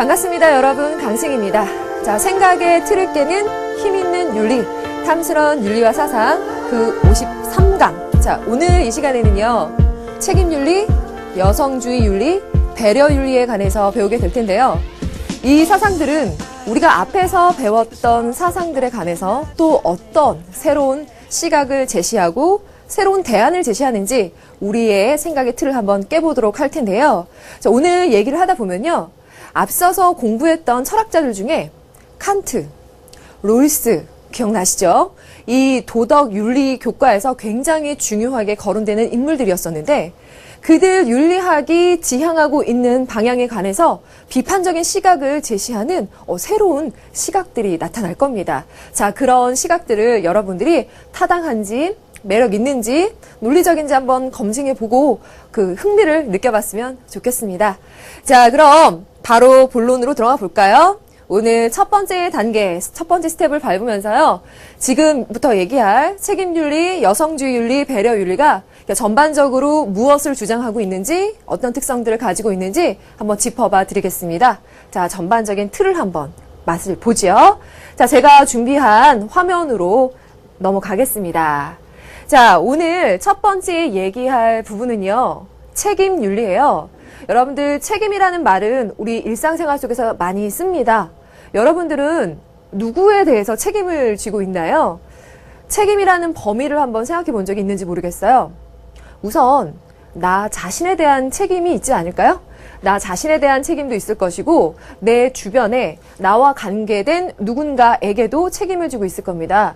반갑습니다, 여러분. 강승입니다. 자, 생각의 틀을 깨는 힘있는 윤리, 탐스러운 윤리와 사상 그 53강. 자, 오늘 이 시간에는요, 책임윤리, 여성주의 윤리, 배려윤리에 관해서 배우게 될 텐데요. 이 사상들은 우리가 앞에서 배웠던 사상들에 관해서 또 어떤 새로운 시각을 제시하고 새로운 대안을 제시하는지 우리의 생각의 틀을 한번 깨보도록 할 텐데요. 자, 오늘 얘기를 하다 보면요, 앞서서 공부했던 철학자들 중에 칸트, 롤스 기억나시죠? 이 도덕 윤리 교과에서 굉장히 중요하게 거론되는 인물들이었었는데, 그들 윤리학이 지향하고 있는 방향에 관해서 비판적인 시각을 제시하는 새로운 시각들이 나타날 겁니다. 자, 그런 시각들을 여러분들이 타당한지, 매력 있는지, 논리적인지 한번 검증해보고 그 흥미를 느껴봤으면 좋겠습니다. 자, 그럼 바로 본론으로 들어가 볼까요? 오늘 첫 번째 단계, 첫 번째 스텝을 밟으면서요, 지금부터 얘기할 책임윤리, 여성주의윤리, 배려윤리가 전반적으로 무엇을 주장하고 있는지, 어떤 특성들을 가지고 있는지 한번 짚어봐 드리겠습니다. 자, 전반적인 틀을 한번 맛을 보지요. 자, 제가 준비한 화면으로 넘어가겠습니다. 자, 오늘 첫 번째 얘기할 부분은요, 책임윤리예요. 여러분들, 책임이라는 말은 우리 일상생활 속에서 많이 씁니다. 여러분들은 누구에 대해서 책임을 지고 있나요? 책임이라는 범위를 한번 생각해 본 적이 있는지 모르겠어요. 우선 나 자신에 대한 책임이 있지 않을까요? 나 자신에 대한 책임도 있을 것이고, 내 주변에 나와 관계된 누군가에게도 책임을 지고 있을 겁니다.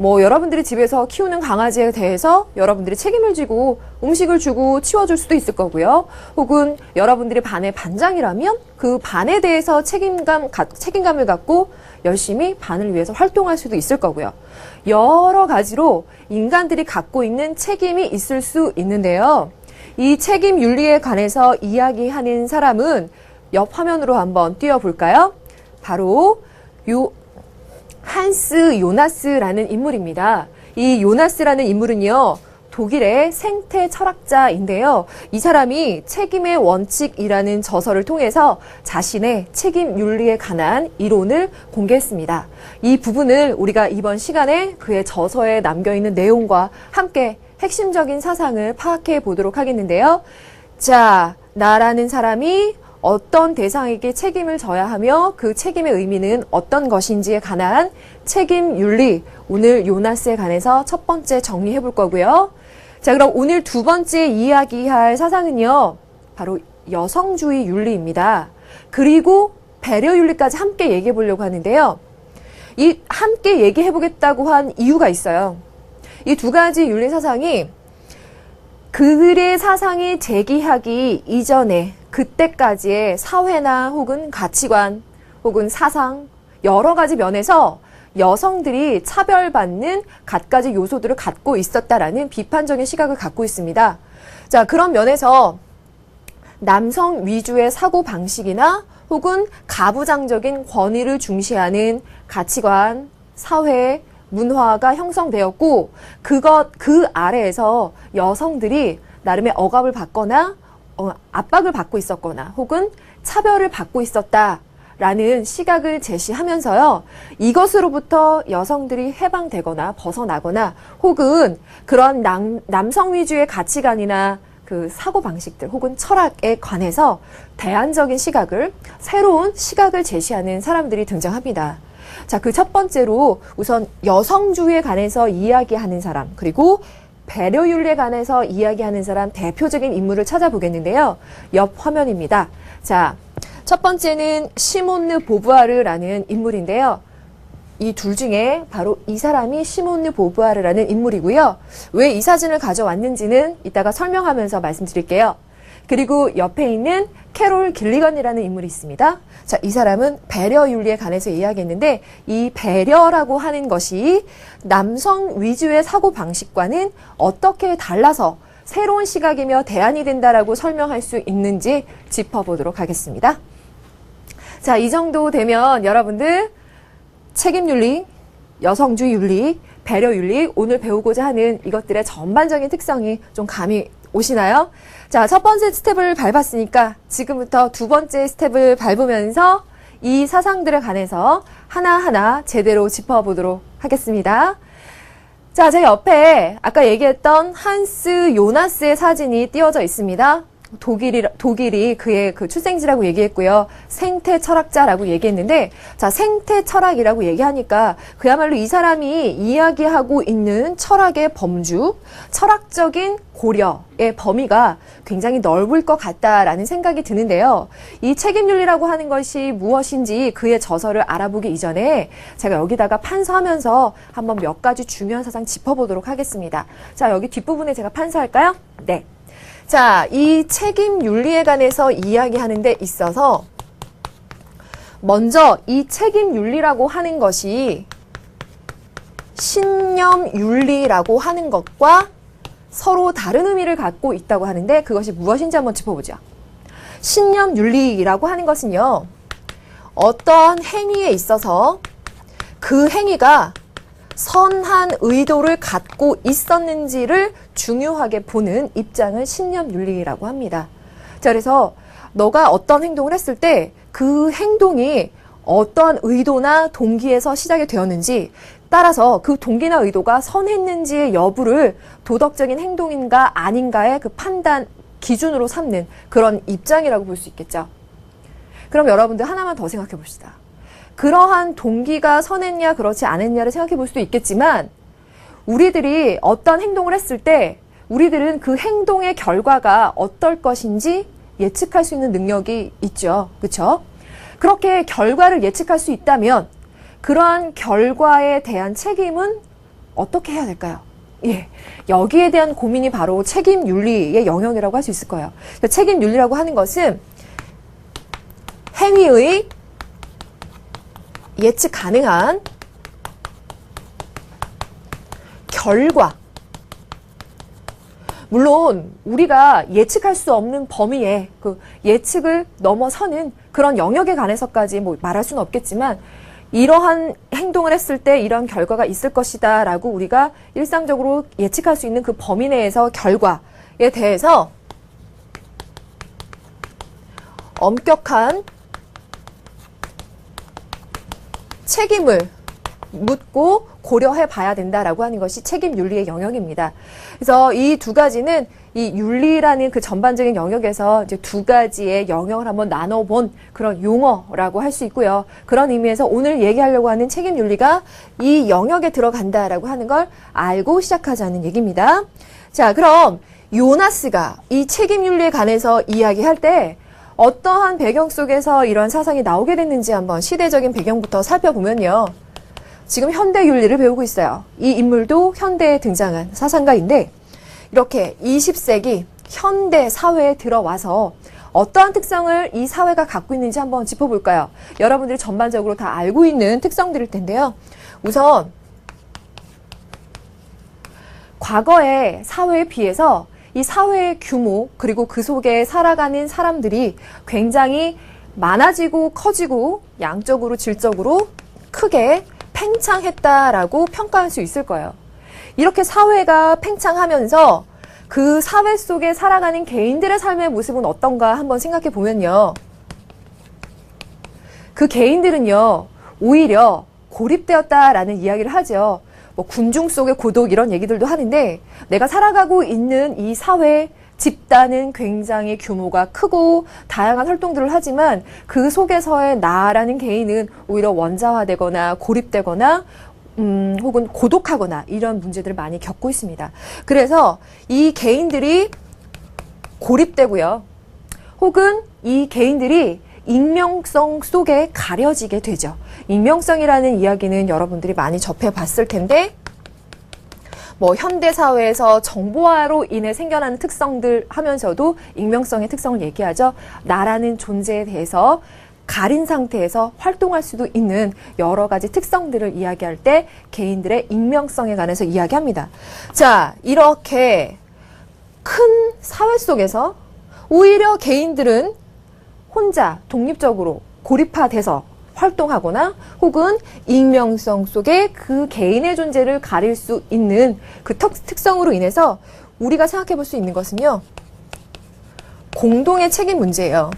여러분들이 집에서 키우는 강아지에 대해서 여러분들이 책임을 지고 음식을 주고 치워줄 수도 있을 거고요. 혹은 여러분들이 반의 반장이라면 그 반에 대해서 책임감을 갖고 열심히 반을 위해서 활동할 수도 있을 거고요. 여러 가지로 인간들이 갖고 있는 책임이 있을 수 있는데요. 이 책임 윤리에 관해서 이야기하는 사람은 옆 화면으로 한번 띄워볼까요? 바로 한스 요나스라는 인물입니다. 이 요나스라는 인물은요, 독일의 생태 철학자인데요. 이 사람이 책임의 원칙이라는 저서를 통해서 자신의 책임 윤리에 관한 이론을 공개했습니다. 이 부분을 우리가 이번 시간에 그의 저서에 남겨있는 내용과 함께 핵심적인 사상을 파악해 보도록 하겠는데요. 자, 나라는 사람이 어떤 대상에게 책임을 져야 하며 그 책임의 의미는 어떤 것인지에 관한 책임 윤리, 오늘 요나스에 관해서 첫 번째 정리해 볼 거고요. 자, 그럼 오늘 두 번째 이야기할 사상은요, 바로 여성주의 윤리입니다. 그리고 배려 윤리까지 함께 얘기해 보려고 하는데요. 이 함께 얘기해 보겠다고 한 이유가 있어요. 이 두 가지 윤리 사상이 그들의 사상이 제기하기 이전에 그때까지의 사회나 혹은 가치관 혹은 사상 여러 가지 면에서 여성들이 차별받는 갖가지 요소들을 갖고 있었다라는 비판적인 시각을 갖고 있습니다. 자, 그런 면에서 남성 위주의 사고 방식이나 혹은 가부장적인 권위를 중시하는 가치관, 사회, 문화가 형성되었고, 그 아래에서 여성들이 나름의 억압을 받거나 압박을 받고 있었거나 혹은 차별을 받고 있었다라는 시각을 제시하면서요, 이것으로부터 여성들이 해방되거나 벗어나거나 혹은 그런 남성 위주의 가치관이나 그 사고방식들 혹은 철학에 관해서 대안적인 시각을, 새로운 시각을 제시하는 사람들이 등장합니다. 자, 그 첫 번째로 우선 여성주의에 관해서 이야기하는 사람, 그리고 배려윤리에 관해서 이야기하는 사람 대표적인 인물을 찾아보겠는데요. 옆 화면입니다. 자, 첫 번째는 시몬느 보부아르라는 인물인데요. 이 둘 중에 바로 이 사람이 시몬느 보부아르라는 인물이고요. 왜 이 사진을 가져왔는지는 이따가 설명하면서 말씀드릴게요. 그리고 옆에 있는 캐롤 길리건이라는 인물이 있습니다. 자, 이 사람은 배려윤리에 관해서 이야기했는데, 이 배려라고 하는 것이 남성 위주의 사고방식과는 어떻게 달라서 새로운 시각이며 대안이 된다라고 설명할 수 있는지 짚어보도록 하겠습니다. 자, 이 정도 되면 여러분들 책임윤리, 여성주의 윤리, 배려윤리, 오늘 배우고자 하는 이것들의 전반적인 특성이 좀 감이 오시나요? 자, 첫 번째 스텝을 밟았으니까 지금부터 두 번째 스텝을 밟으면서 이 사상들에 관해서 하나하나 제대로 짚어보도록 하겠습니다. 자, 제 옆에 아까 얘기했던 한스 요나스의 사진이 띄워져 있습니다. 독일이 그의 그 출생지라고 얘기했고요. 생태 철학자라고 얘기했는데, 자, 생태 철학이라고 얘기하니까 그야말로 이 사람이 이야기하고 있는 철학의 범주, 철학적인 고려의 범위가 굉장히 넓을 것 같다라는 생각이 드는데요. 이 책임윤리라고 하는 것이 무엇인지 그의 저서를 알아보기 이전에 제가 여기다가 판서하면서 한번 몇 가지 중요한 사상 짚어보도록 하겠습니다. 자, 여기 뒷부분에 제가 판서할까요? 네. 자, 이 책임 윤리에 관해서 이야기하는 데 있어서 먼저 이 책임 윤리라고 하는 것이 신념 윤리라고 하는 것과 서로 다른 의미를 갖고 있다고 하는데 그것이 무엇인지 한번 짚어보죠. 신념 윤리라고 하는 것은요, 어떠한 행위에 있어서 그 행위가 선한 의도를 갖고 있었는지를 중요하게 보는 입장을 신념윤리라고 합니다. 자, 그래서 너가 어떤 행동을 했을 때 그 행동이 어떠한 의도나 동기에서 시작이 되었는지, 따라서 그 동기나 의도가 선했는지의 여부를 도덕적인 행동인가 아닌가의 그 판단 기준으로 삼는 그런 입장이라고 볼 수 있겠죠. 그럼 여러분들 하나만 더 생각해 봅시다. 그러한 동기가 선했냐 그렇지 않았냐를 생각해 볼 수도 있겠지만, 우리들이 어떤 행동을 했을 때 우리들은 그 행동의 결과가 어떨 것인지 예측할 수 있는 능력이 있죠. 그렇죠? 그렇게 결과를 예측할 수 있다면 그러한 결과에 대한 책임은 어떻게 해야 될까요? 예, 여기에 대한 고민이 바로 책임윤리의 영역이라고 할 수 있을 거예요. 책임윤리라고 하는 것은 행위의 예측 가능한 결과, 물론 우리가 예측할 수 없는 범위에 그 예측을 넘어서는 그런 영역에 관해서까지 뭐 말할 수는 없겠지만, 이러한 행동을 했을 때 이런 결과가 있을 것이다 라고 우리가 일상적으로 예측할 수 있는 그 범위 내에서 결과에 대해서 엄격한 책임을 묻고 고려해 봐야 된다라고 하는 것이 책임윤리의 영역입니다. 그래서 이 두 가지는 이 윤리라는 그 전반적인 영역에서 이제 두 가지의 영역을 한번 나눠본 그런 용어라고 할 수 있고요. 그런 의미에서 오늘 얘기하려고 하는 책임윤리가 이 영역에 들어간다라고 하는 걸 알고 시작하자는 얘기입니다. 자, 그럼 요나스가 이 책임윤리에 관해서 이야기할 때 어떠한 배경 속에서 이런 사상이 나오게 됐는지 한번 시대적인 배경부터 살펴보면요. 지금 현대윤리를 배우고 있어요. 이 인물도 현대에 등장한 사상가인데, 이렇게 20세기 현대 사회에 들어와서 어떠한 특성을 이 사회가 갖고 있는지 한번 짚어볼까요? 여러분들이 전반적으로 다 알고 있는 특성들일 텐데요. 우선 과거의 사회에 비해서 이 사회의 규모, 그리고 그 속에 살아가는 사람들이 굉장히 많아지고 커지고 양적으로 질적으로 크게 팽창했다라고 평가할 수 있을 거예요. 이렇게 사회가 팽창하면서 그 사회 속에 살아가는 개인들의 삶의 모습은 어떤가 한번 생각해 보면요. 그 개인들은요, 오히려 고립되었다라는 이야기를 하죠. 뭐 군중 속의 고독 이런 얘기들도 하는데, 내가 살아가고 있는 이 사회 집단은 굉장히 규모가 크고 다양한 활동들을 하지만 그 속에서의 나라는 개인은 오히려 원자화되거나 고립되거나 혹은 고독하거나 이런 문제들을 많이 겪고 있습니다. 그래서 이 개인들이 고립되고요. 혹은 이 개인들이 익명성 속에 가려지게 되죠. 익명성이라는 이야기는 여러분들이 많이 접해봤을 텐데, 뭐 현대사회에서 정보화로 인해 생겨나는 특성들 하면서도 익명성의 특성을 얘기하죠. 나라는 존재에 대해서 가린 상태에서 활동할 수도 있는 여러 가지 특성들을 이야기할 때 개인들의 익명성에 관해서 이야기합니다. 자, 이렇게 큰 사회 속에서 오히려 개인들은 혼자 독립적으로 고립화돼서 활동하거나 혹은 익명성 속에 그 개인의 존재를 가릴 수 있는 그 특성으로 인해서 우리가 생각해 볼 수 있는 것은요, 공동의 책임 문제예요.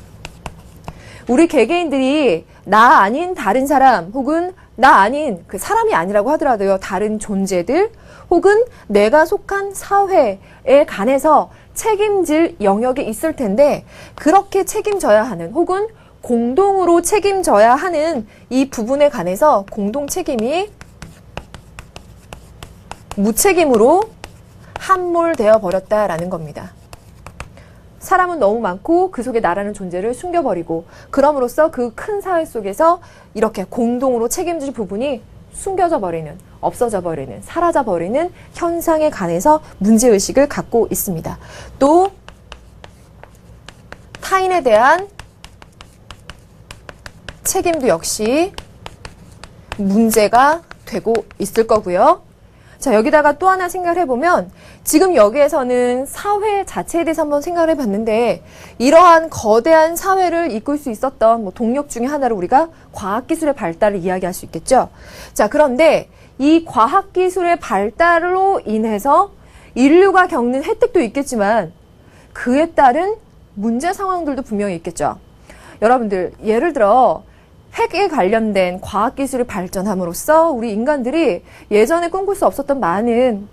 우리 개개인들이 나 아닌 다른 사람 혹은 나 아닌 그 사람이 아니라고 하더라도요. 다른 존재들 혹은 내가 속한 사회에 관해서 책임질 영역이 있을 텐데 그렇게 책임져야 하는 혹은 공동으로 책임져야 하는 이 부분에 관해서 공동 책임이 무책임으로 함몰되어 버렸다라는 겁니다. 사람은 너무 많고 그 속에 나라는 존재를 숨겨버리고 그럼으로써 그 큰 사회 속에서 이렇게 공동으로 책임질 부분이 숨겨져 버리는, 없어져 버리는, 사라져 버리는 현상에 관해서 문제의식을 갖고 있습니다. 또 타인에 대한 책임도 역시 문제가 되고 있을 거고요. 자, 여기다가 또 하나 생각을 해보면 지금 여기에서는 사회 자체에 대해서 한번 생각을 해봤는데 이러한 거대한 사회를 이끌 수 있었던 뭐 동력 중에 하나를 우리가 과학기술의 발달을 이야기할 수 있겠죠. 자, 그런데 이 과학기술의 발달로 인해서 인류가 겪는 혜택도 있겠지만 그에 따른 문제 상황들도 분명히 있겠죠. 여러분들, 예를 들어 핵에 관련된 과학기술이 발전함으로써 우리 인간들이 예전에 꿈꿀 수 없었던 많은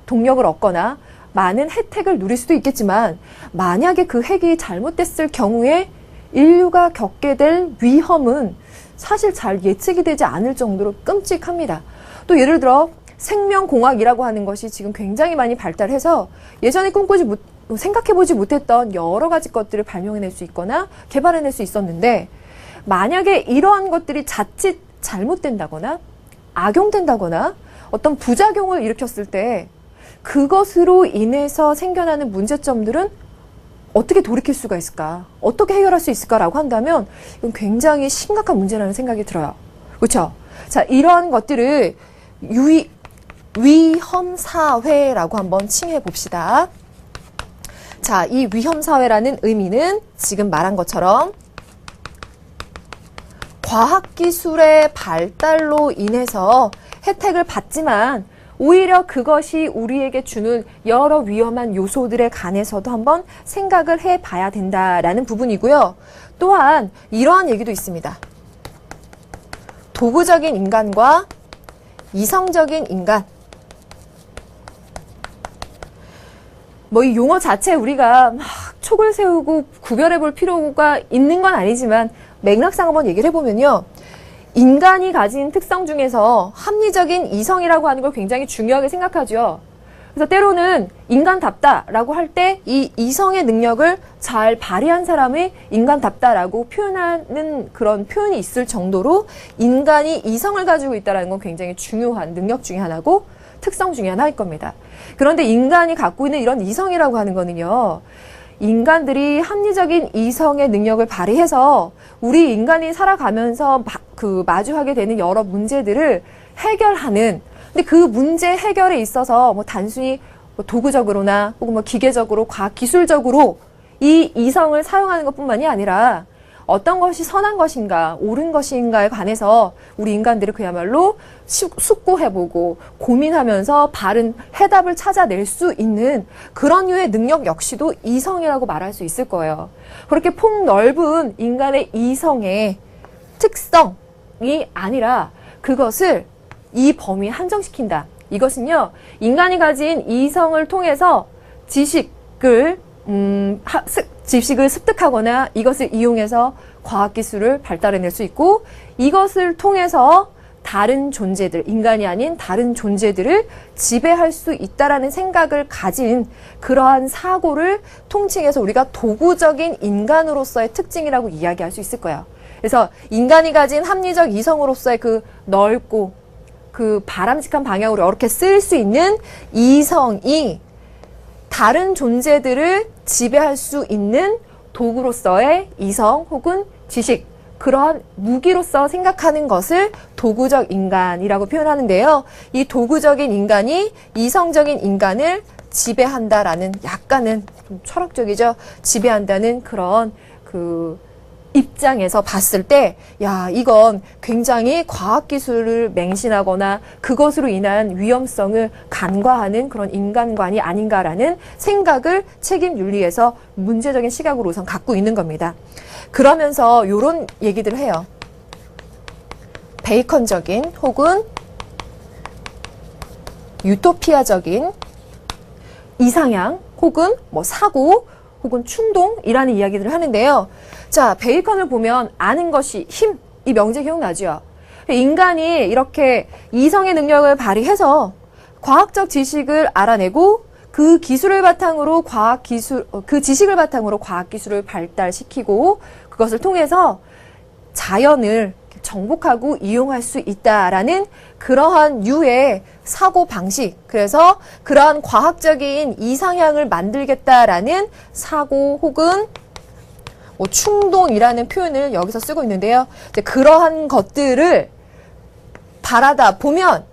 동력을 얻거나 많은 혜택을 누릴 수도 있겠지만 만약에 그 핵이 잘못됐을 경우에 인류가 겪게 될 위험은 사실 잘 예측이 되지 않을 정도로 끔찍합니다. 또 예를 들어 생명공학이라고 하는 것이 지금 굉장히 많이 발달해서 예전에 생각해보지 못했던 여러 가지 것들을 발명해낼 수 있거나 개발해낼 수 있었는데 만약에 이러한 것들이 자칫 잘못된다거나 악용된다거나 어떤 부작용을 일으켰을 때 그것으로 인해서 생겨나는 문제점들은 어떻게 돌이킬 수가 있을까? 어떻게 해결할 수 있을까라고 한다면 이건 굉장히 심각한 문제라는 생각이 들어요. 그렇죠? 자, 이러한 것들을 위험사회라고 한번 칭해 봅시다. 자, 이 위험사회라는 의미는 지금 말한 것처럼 과학기술의 발달로 인해서 혜택을 받지만 오히려 그것이 우리에게 주는 여러 위험한 요소들에 관해서도 한번 생각을 해봐야 된다라는 부분이고요. 또한 이러한 얘기도 있습니다. 도구적인 인간과 이성적인 인간. 이 용어 자체 우리가 막 촉을 세우고 구별해 볼 필요가 있는 건 아니지만 맥락상 한번 얘기를 해보면요. 인간이 가진 특성 중에서 합리적인 이성이라고 하는 걸 굉장히 중요하게 생각하죠. 그래서 때로는 인간답다라고 할 때 이 이성의 능력을 잘 발휘한 사람이 인간답다라고 표현하는 그런 표현이 있을 정도로 인간이 이성을 가지고 있다는 건 굉장히 중요한 능력 중에 하나고 특성 중에 하나일 겁니다. 그런데 인간이 갖고 있는 이런 이성이라고 하는 거는요. 인간들이 합리적인 이성의 능력을 발휘해서 우리 인간이 살아가면서 마주하게 되는 여러 문제들을 해결하는, 근데 그 문제 해결에 있어서 단순히 도구적으로나 혹은 기계적으로 과학기술적으로 이 이성을 사용하는 것뿐만이 아니라 어떤 것이 선한 것인가 옳은 것인가에 관해서 우리 인간들이 그야말로 숙고해보고 고민하면서 바른 해답을 찾아낼 수 있는 그런 류의 능력 역시도 이성이라고 말할 수 있을 거예요. 그렇게 폭넓은 인간의 이성의 특성이 아니라 그것을 이 범위에 한정시킨다. 이것은요, 인간이 가진 이성을 통해서 지식을 습득하거나 이것을 이용해서 과학기술을 발달해낼 수 있고 이것을 통해서 다른 존재들, 인간이 아닌 다른 존재들을 지배할 수 있다라는 생각을 가진 그러한 사고를 통칭해서 우리가 도구적인 인간으로서의 특징이라고 이야기할 수 있을 거예요. 그래서 인간이 가진 합리적 이성으로서의 그 넓고 그 바람직한 방향으로 이렇게 쓸 수 있는 이성이 다른 존재들을 지배할 수 있는 도구로서의 이성 혹은 지식, 그러한 무기로서 생각하는 것을 도구적 인간이라고 표현하는데요. 이 도구적인 인간이 이성적인 인간을 지배한다라는 약간은 좀 철학적이죠. 지배한다는 그런 입장에서 봤을 때, 이건 굉장히 과학기술을 맹신하거나 그것으로 인한 위험성을 간과하는 그런 인간관이 아닌가라는 생각을 책임윤리에서 문제적인 시각으로 우선 갖고 있는 겁니다. 그러면서 이런 얘기들을 해요. 베이컨적인 혹은 유토피아적인 이상향 혹은 뭐 사고 혹은 충동이라는 이야기들을 하는데요. 자, 베이컨을 보면 아는 것이 힘, 이 명제 기억나죠? 인간이 이렇게 이성의 능력을 발휘해서 과학적 지식을 알아내고 그 지식을 바탕으로 과학 기술을 발달시키고 그것을 통해서 자연을 정복하고 이용할 수 있다라는 그러한 유의 사고 방식, 그래서 그러한 과학적인 이상향을 만들겠다라는 사고 혹은 뭐 충동이라는 표현을 여기서 쓰고 있는데요. 이제 그러한 것들을 바라다 보면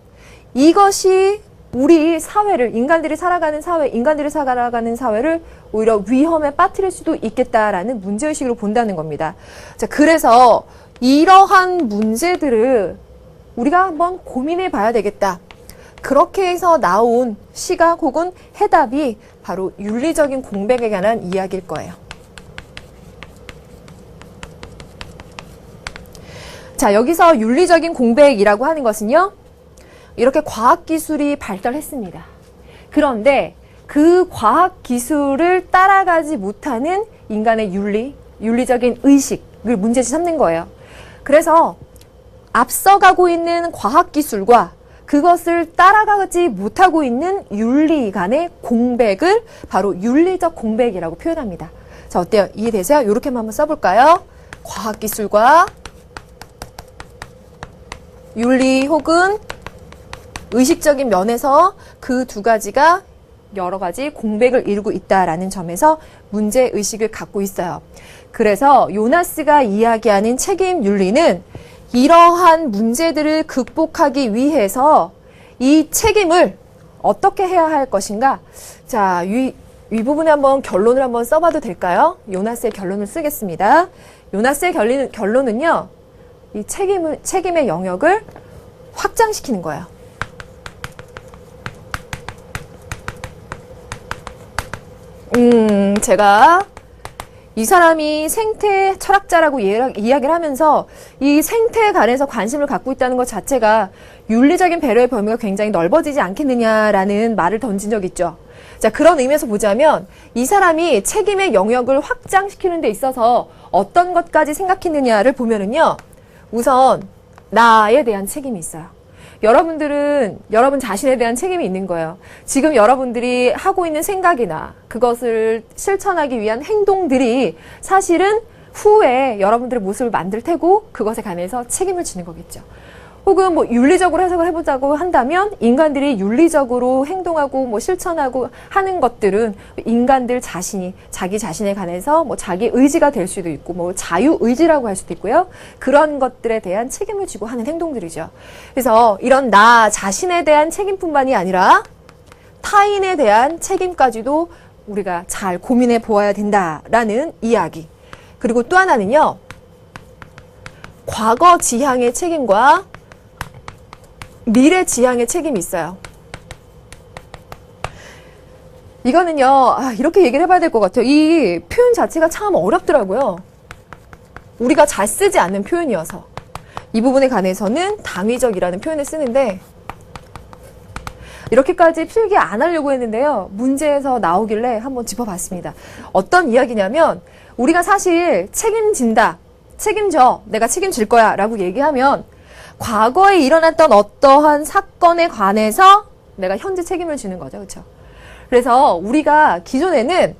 이것이 우리 사회를, 인간들이 살아가는 사회를 오히려 위험에 빠뜨릴 수도 있겠다라는 문제의식으로 본다는 겁니다. 자, 그래서 이러한 문제들을 우리가 한번 고민해 봐야 되겠다. 그렇게 해서 나온 시각 혹은 해답이 바로 윤리적인 공백에 관한 이야기일 거예요. 자, 여기서 윤리적인 공백이라고 하는 것은요, 이렇게 과학기술이 발달했습니다. 그런데 그 과학기술을 따라가지 못하는 인간의 윤리적인 의식을 문제시 삼는 거예요. 그래서 앞서가고 있는 과학기술과 그것을 따라가지 못하고 있는 윤리 간의 공백을 바로 윤리적 공백이라고 표현합니다. 자, 어때요? 이해되세요? 이렇게만 한번 써볼까요? 과학기술과 윤리 혹은 의식적인 면에서 그 두 가지가 여러 가지 공백을 이루고 있다라는 점에서 문제의식을 갖고 있어요. 그래서 요나스가 이야기하는 책임 윤리는 이러한 문제들을 극복하기 위해서 이 책임을 어떻게 해야 할 것인가? 자, 이 부분에 한번 결론을 한번 써봐도 될까요? 요나스의 결론을 쓰겠습니다. 요나스의 결론은요, 이 책임의 영역을 확장시키는 거예요. 제가 이 사람이 생태 철학자라고 이야기를 하면서 이 생태에 관해서 관심을 갖고 있다는 것 자체가 윤리적인 배려의 범위가 굉장히 넓어지지 않겠느냐라는 말을 던진 적 있죠. 자, 그런 의미에서 보자면 이 사람이 책임의 영역을 확장시키는 데 있어서 어떤 것까지 생각했느냐를 보면은요, 우선 나에 대한 책임이 있어요. 여러분들은 여러분 자신에 대한 책임이 있는 거예요. 지금 여러분들이 하고 있는 생각이나 그것을 실천하기 위한 행동들이 사실은 후에 여러분들의 모습을 만들 테고 그것에 관해서 책임을 지는 거겠죠. 혹은 뭐 윤리적으로 해석을 해보자고 한다면 인간들이 윤리적으로 행동하고 뭐 실천하고 하는 것들은 인간들 자신이 자기 자신에 관해서 뭐 자기 의지가 될 수도 있고 뭐 자유의지라고 할 수도 있고요. 그런 것들에 대한 책임을 지고 하는 행동들이죠. 그래서 이런 나 자신에 대한 책임뿐만이 아니라 타인에 대한 책임까지도 우리가 잘 고민해 보아야 된다라는 이야기. 그리고 또 하나는요, 과거 지향의 책임과 미래 지향의 책임이 있어요. 이거는요, 이렇게 얘기를 해봐야 될 것 같아요. 이 표현 자체가 참 어렵더라고요. 우리가 잘 쓰지 않는 표현이어서. 이 부분에 관해서는 당위적이라는 표현을 쓰는데, 이렇게까지 필기 안 하려고 했는데요. 문제에서 나오길래 한번 짚어봤습니다. 어떤 이야기냐면, 우리가 사실 책임진다, 책임져, 내가 책임질 거야 라고 얘기하면, 과거에 일어났던 어떠한 사건에 관해서 내가 현재 책임을 지는 거죠. 그렇죠? 그래서 우리가 기존에는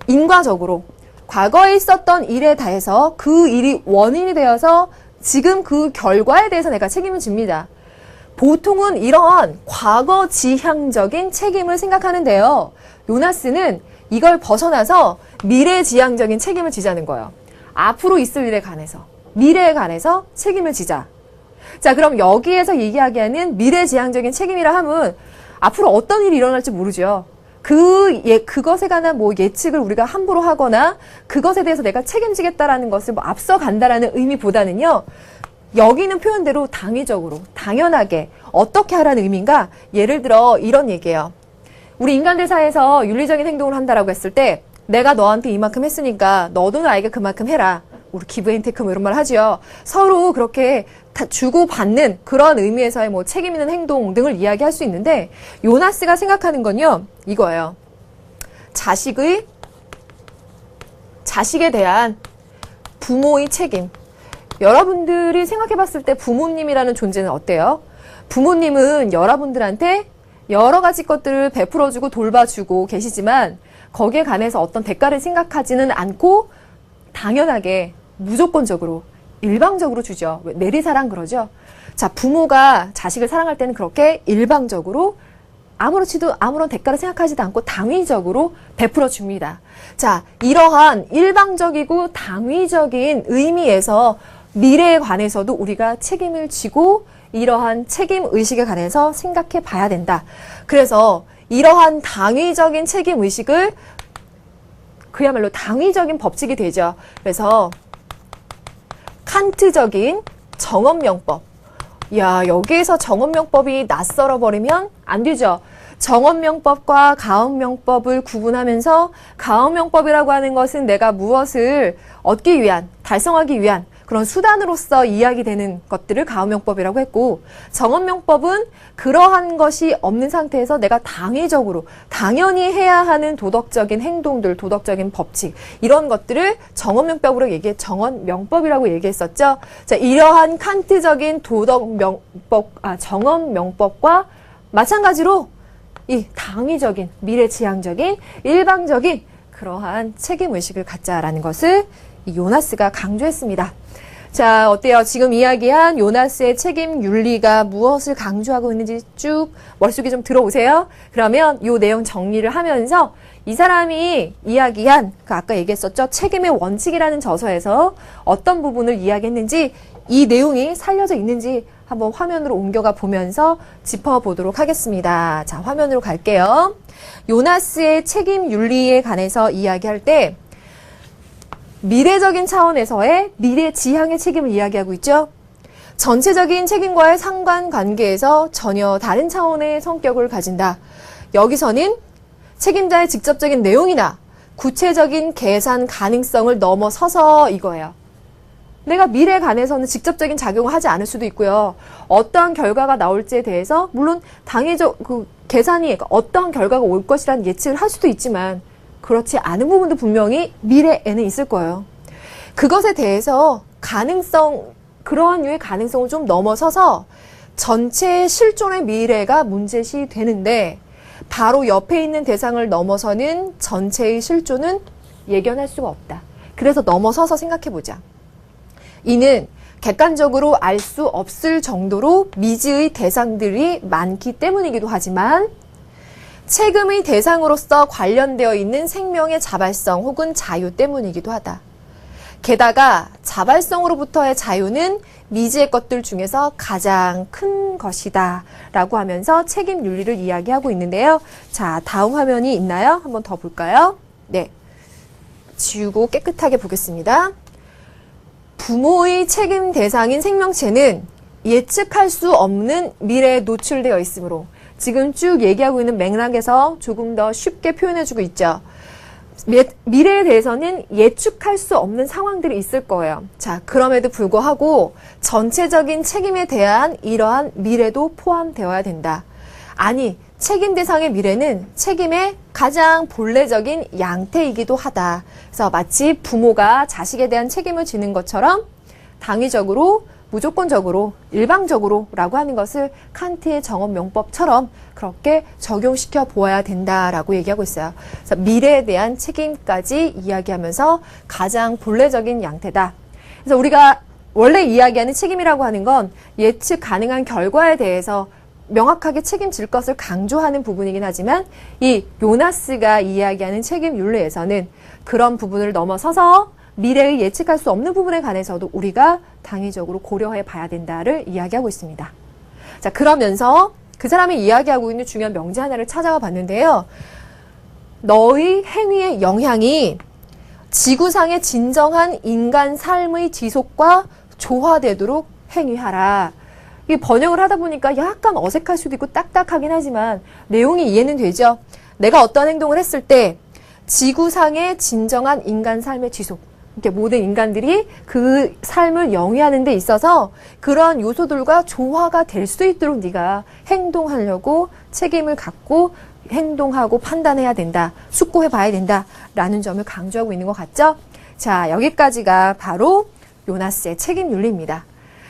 인과적으로 과거에 있었던 일에 대해서 그 일이 원인이 되어서 지금 그 결과에 대해서 내가 책임을 집니다. 보통은 이러한 과거 지향적인 책임을 생각하는데요. 요나스는 이걸 벗어나서 미래지향적인 책임을 지자는 거예요. 앞으로 있을 일에 관해서, 미래에 관해서 책임을 지자. 자, 그럼 여기에서 얘기하기에는 미래지향적인 책임이라 함은 앞으로 어떤 일이 일어날지 모르죠. 그것에 관한 뭐 예측을 우리가 함부로 하거나 그것에 대해서 내가 책임지겠다라는 것을 뭐 앞서 간다라는 의미보다는요, 여기 있는 표현대로 당위적으로, 당연하게 어떻게 하라는 의미인가? 예를 들어 이런 얘기예요. 우리 인간들 사이에서 윤리적인 행동을 한다라고 했을 때 내가 너한테 이만큼 했으니까 너도 나에게 그만큼 해라. 우리 기브 앤 테크 뭐 이런 말 하죠. 서로 그렇게 다 주고받는 그런 의미에서의 뭐 책임 있는 행동 등을 이야기할 수 있는데 요나스가 생각하는 건요. 이거예요. 자식에 대한 부모의 책임. 여러분들이 생각해 봤을 때 부모님이라는 존재는 어때요? 부모님은 여러분들한테 여러 가지 것들을 베풀어주고 돌봐주고 계시지만 거기에 관해서 어떤 대가를 생각하지는 않고 당연하게 무조건적으로 일방적으로 주죠. 내리사랑 그러죠. 자, 부모가 자식을 사랑할 때는 그렇게 일방적으로 아무렇지도 아무런 대가를 생각하지도 않고 당위적으로 베풀어 줍니다. 자, 이러한 일방적이고 당위적인 의미에서 미래에 관해서도 우리가 책임을 지고 이러한 책임 의식에 관해서 생각해 봐야 된다. 그래서 이러한 당위적인 책임 의식을 그야말로 당위적인 법칙이 되죠. 그래서 칸트적인 정언명법. 야, 여기에서 정언명법이 낯설어 버리면 안 되죠. 정언명법과 가언명법을 구분하면서 가언명법이라고 하는 것은 내가 무엇을 얻기 위한, 달성하기 위한 그런 수단으로서 이야기되는 것들을 가언명법이라고 했고, 정언명법은 그러한 것이 없는 상태에서 내가 당위적으로 당연히 해야 하는 도덕적인 행동들, 도덕적인 법칙 이런 것들을 정언명법이라고 정언명법이라고 얘기했었죠. 자, 이러한 칸트적인 정언명법과 마찬가지로 이 당위적인, 미래지향적인, 일방적인 그러한 책임의식을 갖자라는 것을 이 요나스가 강조했습니다. 자, 어때요? 지금 이야기한 요나스의 책임 윤리가 무엇을 강조하고 있는지 쭉 머릿속에 좀 들어오세요. 그러면 이 내용 정리를 하면서 이 사람이 이야기한 그 아까 얘기했었죠. 책임의 원칙이라는 저서에서 어떤 부분을 이야기했는지 이 내용이 살려져 있는지 한번 화면으로 옮겨가 보면서 짚어보도록 하겠습니다. 자, 화면으로 갈게요. 요나스의 책임 윤리에 관해서 이야기할 때 미래적인 차원에서의 미래 지향의 책임을 이야기하고 있죠. 전체적인 책임과의 상관관계에서 전혀 다른 차원의 성격을 가진다. 여기서는 책임자의 직접적인 내용이나 구체적인 계산 가능성을 넘어서서 이거예요. 내가 미래에 관해서는 직접적인 작용을 하지 않을 수도 있고요. 어떠한 결과가 나올지에 대해서 물론 계산이 어떠한 결과가 올 것이라는 예측을 할 수도 있지만 그렇지 않은 부분도 분명히 미래에는 있을 거예요. 그것에 대해서 그러한 류의 가능성을 좀 넘어서서 전체 실존의 미래가 문제시 되는데 바로 옆에 있는 대상을 넘어서는 전체의 실존은 예견할 수가 없다. 그래서 넘어서서 생각해보자. 이는 객관적으로 알 수 없을 정도로 미지의 대상들이 많기 때문이기도 하지만 책임의 대상으로서 관련되어 있는 생명의 자발성 혹은 자유 때문이기도 하다. 게다가 자발성으로부터의 자유는 미지의 것들 중에서 가장 큰 것이다 라고 하면서 책임 윤리를 이야기하고 있는데요. 자, 다음 화면이 있나요? 한번 더 볼까요? 네, 지우고 깨끗하게 보겠습니다. 부모의 책임 대상인 생명체는 예측할 수 없는 미래에 노출되어 있으므로 지금 쭉 얘기하고 있는 맥락에서 조금 더 쉽게 표현해주고 있죠. 미래에 대해서는 예측할 수 없는 상황들이 있을 거예요. 자, 그럼에도 불구하고 전체적인 책임에 대한 이러한 미래도 포함되어야 된다. 아니, 책임 대상의 미래는 책임의 가장 본래적인 양태이기도 하다. 그래서 마치 부모가 자식에 대한 책임을 지는 것처럼 당위적으로 무조건적으로, 일방적으로 라고 하는 것을 칸트의 정언명법처럼 그렇게 적용시켜 보아야 된다라고 얘기하고 있어요. 그래서 미래에 대한 책임까지 이야기하면서 가장 본래적인 양태다. 그래서 우리가 원래 이야기하는 책임이라고 하는 건 예측 가능한 결과에 대해서 명확하게 책임질 것을 강조하는 부분이긴 하지만 이 요나스가 이야기하는 책임 윤리에서는 그런 부분을 넘어서서 미래의 예측할 수 없는 부분에 관해서도 우리가 당위적으로 고려해 봐야 된다를 이야기하고 있습니다. 자, 그러면서 그 사람이 이야기하고 있는 중요한 명제 하나를 찾아와 봤는데요. 너의 행위의 영향이 지구상의 진정한 인간 삶의 지속과 조화되도록 행위하라. 이 번역을 하다 보니까 약간 어색할 수도 있고 딱딱하긴 하지만 내용이 이해는 되죠. 내가 어떤 행동을 했을 때 지구상의 진정한 인간 삶의 지속, 이렇게 모든 인간들이 그 삶을 영위하는 데 있어서 그런 요소들과 조화가 될 수 있도록 네가 행동하려고 책임을 갖고 행동하고 판단해야 된다. 숙고해 봐야 된다라는 점을 강조하고 있는 것 같죠? 자, 여기까지가 바로 요나스의 책임 윤리입니다.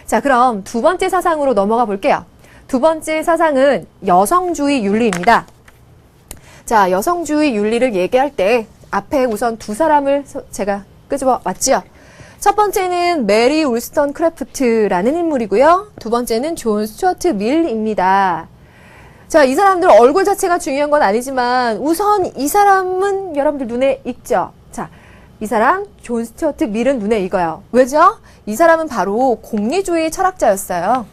자, 그럼 두 번째 사상으로 넘어가 볼게요. 두 번째 사상은 여성주의 윤리입니다. 자, 여성주의 윤리를 얘기할 때 앞에 우선 두 사람을 제가 끄집어 왔죠. 첫 번째는 메리 울스턴 크래프트라는 인물이고요. 두 번째는 존 스튜어트 밀입니다. 자, 이 사람들 얼굴 자체가 중요한 건 아니지만 우선 이 사람은 여러분들 눈에 익죠. 자, 이 사람 존 스튜어트 밀은 눈에 익어요. 왜죠? 이 사람은 바로 공리주의 철학자였어요.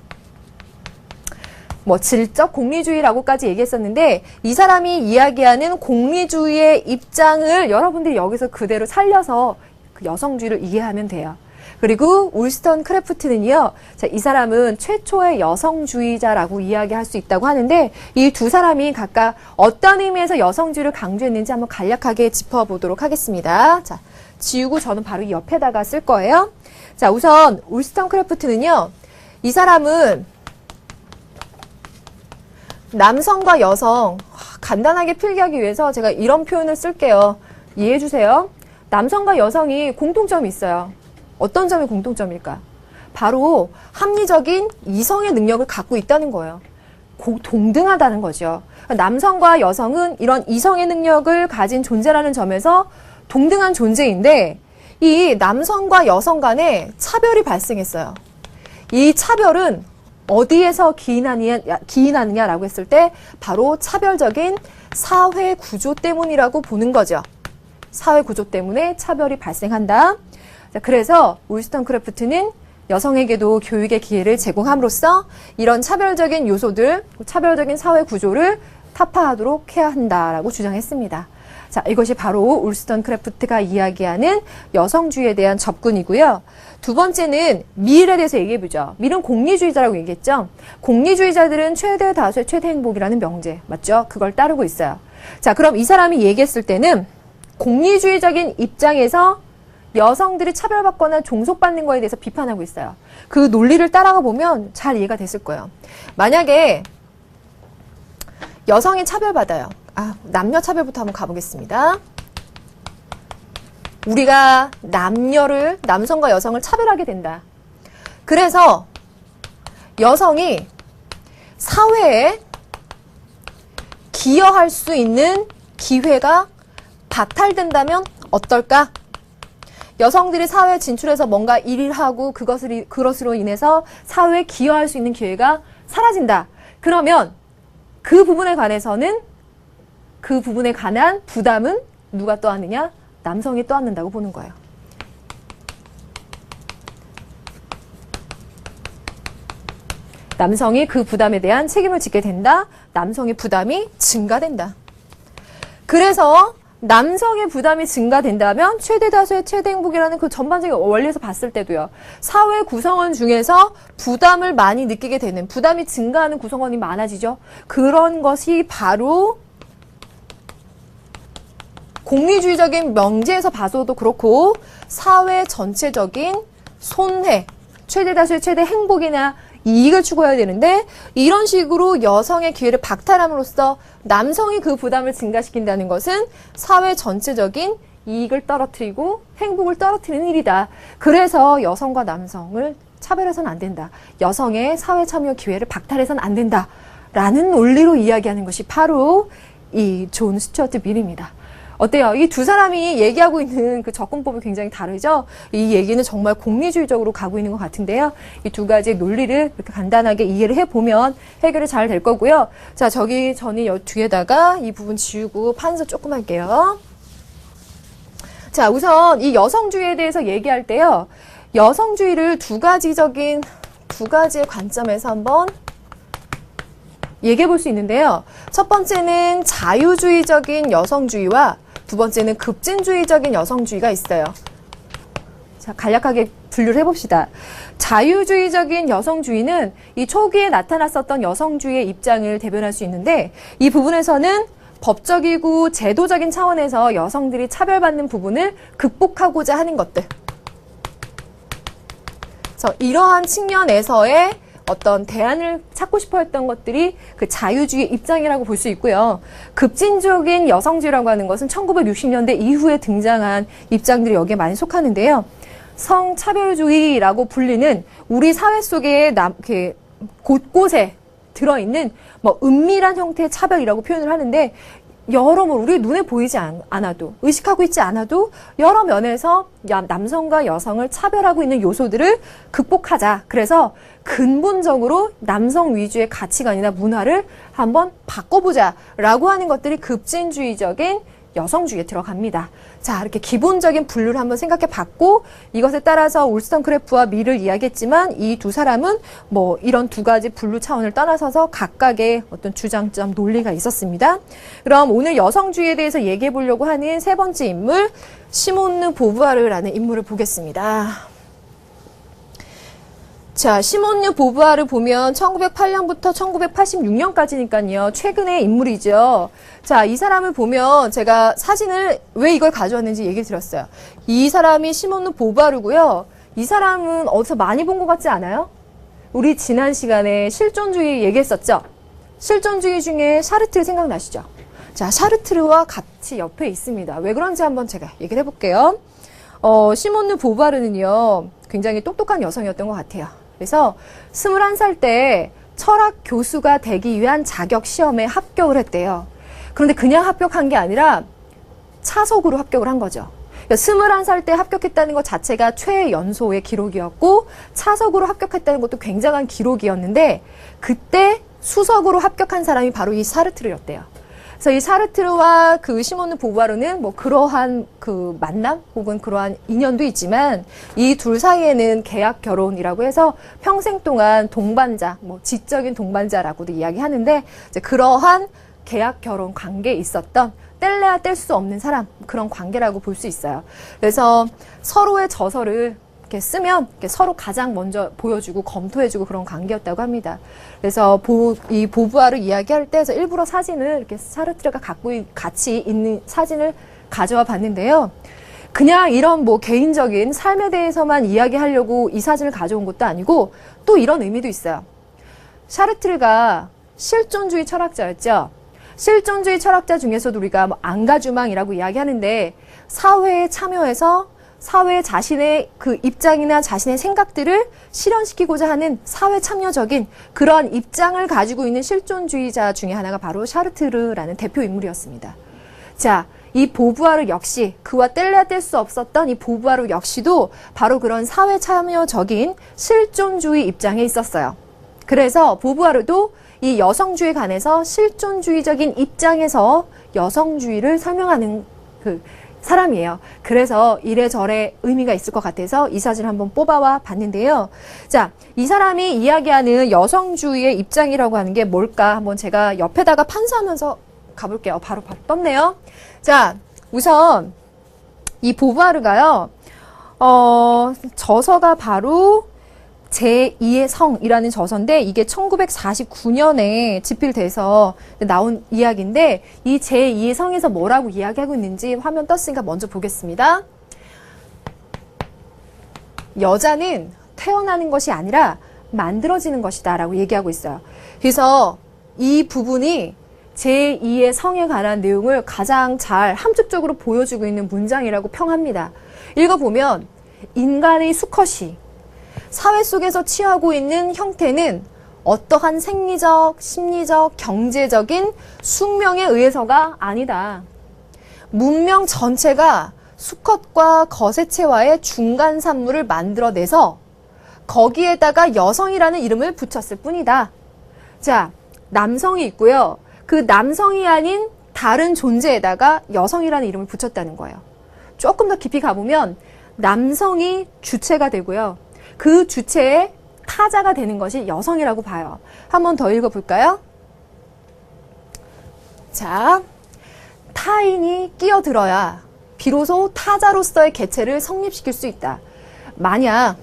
뭐 질적 공리주의라고까지 얘기했었는데 이 사람이 이야기하는 공리주의의 입장을 여러분들이 여기서 그대로 살려서 그 여성주의를 이해하면 돼요. 그리고 울스턴 크래프트는요, 자, 이 사람은 최초의 여성주의자라고 이야기할 수 있다고 하는데 이 두 사람이 각각 어떤 의미에서 여성주의를 강조했는지 한번 간략하게 짚어보도록 하겠습니다. 자, 지우고 저는 바로 이 옆에다가 쓸 거예요. 자, 우선 울스턴 크래프트는요, 이 사람은 남성과 여성, 간단하게 필기하기 위해서 제가 이런 표현을 쓸게요. 이해해 주세요. 남성과 여성이 공통점이 있어요. 어떤 점이 공통점일까? 바로 합리적인 이성의 능력을 갖고 있다는 거예요. 동등하다는 거죠. 남성과 여성은 이런 이성의 능력을 가진 존재라는 점에서 동등한 존재인데 이 남성과 여성 간에 차별이 발생했어요. 이 차별은 어디에서 기인하느냐라고 했을 때 바로 차별적인 사회 구조 때문이라고 보는 거죠. 사회 구조 때문에 차별이 발생한다. 자, 그래서 울스턴 크래프트는 여성에게도 교육의 기회를 제공함으로써 이런 차별적인 요소들, 차별적인 사회 구조를 타파하도록 해야 한다라고 주장했습니다. 자, 이것이 바로 울스턴 크래프트가 이야기하는 여성주의에 대한 접근이고요. 두 번째는 밀에 대해서 얘기해보죠. 밀은 공리주의자라고 얘기했죠. 공리주의자들은 최대 다수의 최대 행복이라는 명제, 맞죠? 그걸 따르고 있어요. 자, 그럼 이 사람이 얘기했을 때는 공리주의적인 입장에서 여성들이 차별받거나 종속받는 거에 대해서 비판하고 있어요. 그 논리를 따라가 보면 잘 이해가 됐을 거예요. 만약에 여성이 차별받아요. 남녀 차별부터 한번 가보겠습니다. 우리가 남성과 여성을 차별하게 된다. 그래서 여성이 사회에 기여할 수 있는 기회가 박탈된다면 어떨까? 여성들이 사회에 진출해서 뭔가 일을 하고 그것으로 인해서 사회에 기여할 수 있는 기회가 사라진다. 그러면 그 부분에 관해서는 그 부분에 관한 부담은 누가 떠안느냐? 남성이 떠안는다고 보는 거예요. 남성이 그 부담에 대한 책임을 지게 된다. 남성의 부담이 증가된다. 그래서 남성의 부담이 증가된다면 최대 다수의 최대 행복이라는 그 전반적인 원리에서 봤을 때도요. 사회 구성원 중에서 부담을 많이 느끼게 되는, 부담이 증가하는 구성원이 많아지죠. 그런 것이 바로 공리주의적인 명제에서 봐서도 그렇고 사회 전체적인 손해, 최대 다수의 최대 행복이나 이익을 추구해야 되는데 이런 식으로 여성의 기회를 박탈함으로써 남성이 그 부담을 증가시킨다는 것은 사회 전체적인 이익을 떨어뜨리고 행복을 떨어뜨리는 일이다. 그래서 여성과 남성을 차별해서는 안 된다. 여성의 사회 참여 기회를 박탈해서는 안 된다. 라는 논리로 이야기하는 것이 바로 이 존 스튜어트 밀입니다. 어때요? 이 두 사람이 얘기하고 있는 그 접근법이 굉장히 다르죠? 이 얘기는 정말 공리주의적으로 가고 있는 것 같은데요. 이 두 가지의 논리를 이렇게 간단하게 이해를 해보면 해결이 잘 될 거고요. 자, 저는 이 뒤에다가 이 부분 지우고 판서 조금 할게요. 자, 우선 이 여성주의에 대해서 얘기할 때요. 여성주의를 두 가지의 관점에서 한번 얘기해 볼 수 있는데요. 첫 번째는 자유주의적인 여성주의와 두 번째는 급진주의적인 여성주의가 있어요. 자, 간략하게 분류를 해봅시다. 자유주의적인 여성주의는 이 초기에 나타났었던 여성주의의 입장을 대변할 수 있는데 이 부분에서는 법적이고 제도적인 차원에서 여성들이 차별받는 부분을 극복하고자 하는 것들. 그래서 이러한 측면에서의 어떤 대안을 찾고 싶어 했던 것들이 그 자유주의 입장이라고 볼 수 있고요. 급진적인 여성주의라고 하는 것은 1960년대 이후에 등장한 입장들이 여기에 많이 속하는데요. 성차별주의라고 불리는 우리 사회 속에 곳곳에 들어있는 뭐 은밀한 형태의 차별이라고 표현을 하는데 여러모로 우리 눈에 보이지 않아도 의식하고 있지 않아도 여러 면에서 남성과 여성을 차별하고 있는 요소들을 극복하자. 그래서 근본적으로 남성 위주의 가치관이나 문화를 한번 바꿔보자 라고 하는 것들이 급진주의적인 여성주의에 들어갑니다. 자, 이렇게 기본적인 분류를 한번 생각해 봤고 이것에 따라서 울스턴크래프와 밀을 이야기했지만 이 두 사람은 뭐 이런 두 가지 분류 차원을 떠나서서 각각의 어떤 주장점 논리가 있었습니다. 그럼 오늘 여성주의에 대해서 얘기해 보려고 하는 세 번째 인물 시몬느 보부아르라는 인물을 보겠습니다. 자, 시몬느 보부아르 보면 1908년부터 1986년까지니까요. 최근의 인물이죠. 자, 이 사람을 보면 제가 사진을 왜 이걸 가져왔는지 얘기 드렸어요. 이 사람이 시몬느 보부아르고요. 이 사람은 어디서 많이 본 것 같지 않아요? 우리 지난 시간에 실존주의 얘기했었죠. 실존주의 중에 샤르트르 생각나시죠? 자, 샤르트르와 같이 옆에 있습니다. 왜 그런지 한번 제가 얘기를 해볼게요. 시몬느 보부아르는요. 굉장히 똑똑한 여성이었던 것 같아요. 그래서 21살 때 철학 교수가 되기 위한 자격 시험에 합격을 했대요. 그런데 그냥 합격한 게 아니라 차석으로 합격을 한 거죠. 그러니까 21살 때 합격했다는 것 자체가 최연소의 기록이었고 차석으로 합격했다는 것도 굉장한 기록이었는데 그때 수석으로 합격한 사람이 바로 이 사르트르였대요. 그래서 이 사르트르와 그 시몬느 보부아르는 뭐 그러한 그 만남 혹은 그러한 인연도 있지만 이 둘 사이에는 계약 결혼이라고 해서 평생 동안 동반자, 뭐 지적인 동반자라고도 이야기하는데 이제 그러한 계약 결혼 관계에 있었던 뗄래야 뗄 수 없는 사람 그런 관계라고 볼 수 있어요. 그래서 서로의 저서를 이렇게 쓰면 이렇게 서로 가장 먼저 보여주고 검토해주고 그런 관계였다고 합니다. 그래서 이 보부아르 이야기할 때 일부러 사진을 이렇게 사르트르가 같이 있는 사진을 가져와 봤는데요. 그냥 이런 뭐 개인적인 삶에 대해서만 이야기하려고 이 사진을 가져온 것도 아니고 또 이런 의미도 있어요. 샤르트르가 실존주의 철학자였죠. 실존주의 철학자 중에서도 우리가 뭐 안가주망이라고 이야기하는데 사회에 참여해서 사회에 자신의 그 입장이나 자신의 생각들을 실현시키고자 하는 사회 참여적인 그런 입장을 가지고 있는 실존주의자 중에 하나가 바로 샤르트르라는 대표 인물이었습니다. 자, 이 보부아르 역시 그와 뗄래야 뗄 수 없었던 이 보부아르 역시도 바로 그런 사회 참여적인 실존주의 입장에 있었어요. 그래서 보부아르도 이 여성주의에 관해서 실존주의적인 입장에서 여성주의를 설명하는 그 사람이에요. 그래서 이래저래 의미가 있을 것 같아서 이 사진을 한번 뽑아와 봤는데요. 자, 이 사람이 이야기하는 여성주의의 입장이라고 하는 게 뭘까? 한번 제가 옆에다가 판사하면서 가볼게요. 바로 떴네요. 자, 우선 이 보부아르가요. 저서가 바로 제2의 성이라는 저서인데 이게 1949년에 집필돼서 나온 이야기인데 이 제2의 성에서 뭐라고 이야기하고 있는지 화면 떴으니까 먼저 보겠습니다. 여자는 태어나는 것이 아니라 만들어지는 것이다 라고 얘기하고 있어요. 그래서 이 부분이 제2의 성에 관한 내용을 가장 잘 함축적으로 보여주고 있는 문장이라고 평합니다. 읽어보면 인간의 수컷이 사회 속에서 취하고 있는 형태는 어떠한 생리적, 심리적, 경제적인 숙명에 의해서가 아니다. 문명 전체가 수컷과 거세체와의 중간 산물을 만들어내서 거기에다가 여성이라는 이름을 붙였을 뿐이다. 자, 남성이 있고요. 그 남성이 아닌 다른 존재에다가 여성이라는 이름을 붙였다는 거예요. 조금 더 깊이 가보면 남성이 주체가 되고요. 그 주체의 타자가 되는 것이 여성이라고 봐요. 한 번 더 읽어볼까요? 자, 타인이 끼어들어야 비로소 타자로서의 개체를 성립시킬 수 있다. 만약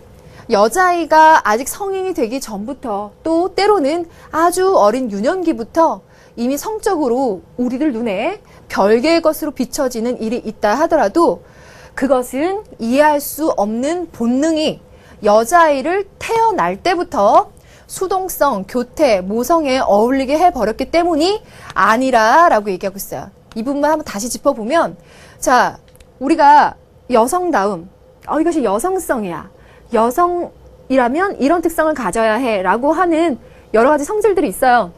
여자아이가 아직 성인이 되기 전부터 또 때로는 아주 어린 유년기부터 이미 성적으로 우리들 눈에 별개의 것으로 비춰지는 일이 있다 하더라도 그것은 이해할 수 없는 본능이 여자아이를 태어날 때부터 수동성, 교태, 모성에 어울리게 해버렸기 때문이 아니라 라고 얘기하고 있어요. 이 부분만 한번 다시 짚어보면, 자, 우리가 여성다움, 이것이 여성성이야. 여성이라면 이런 특성을 가져야 해 라고 하는 여러 가지 성질들이 있어요.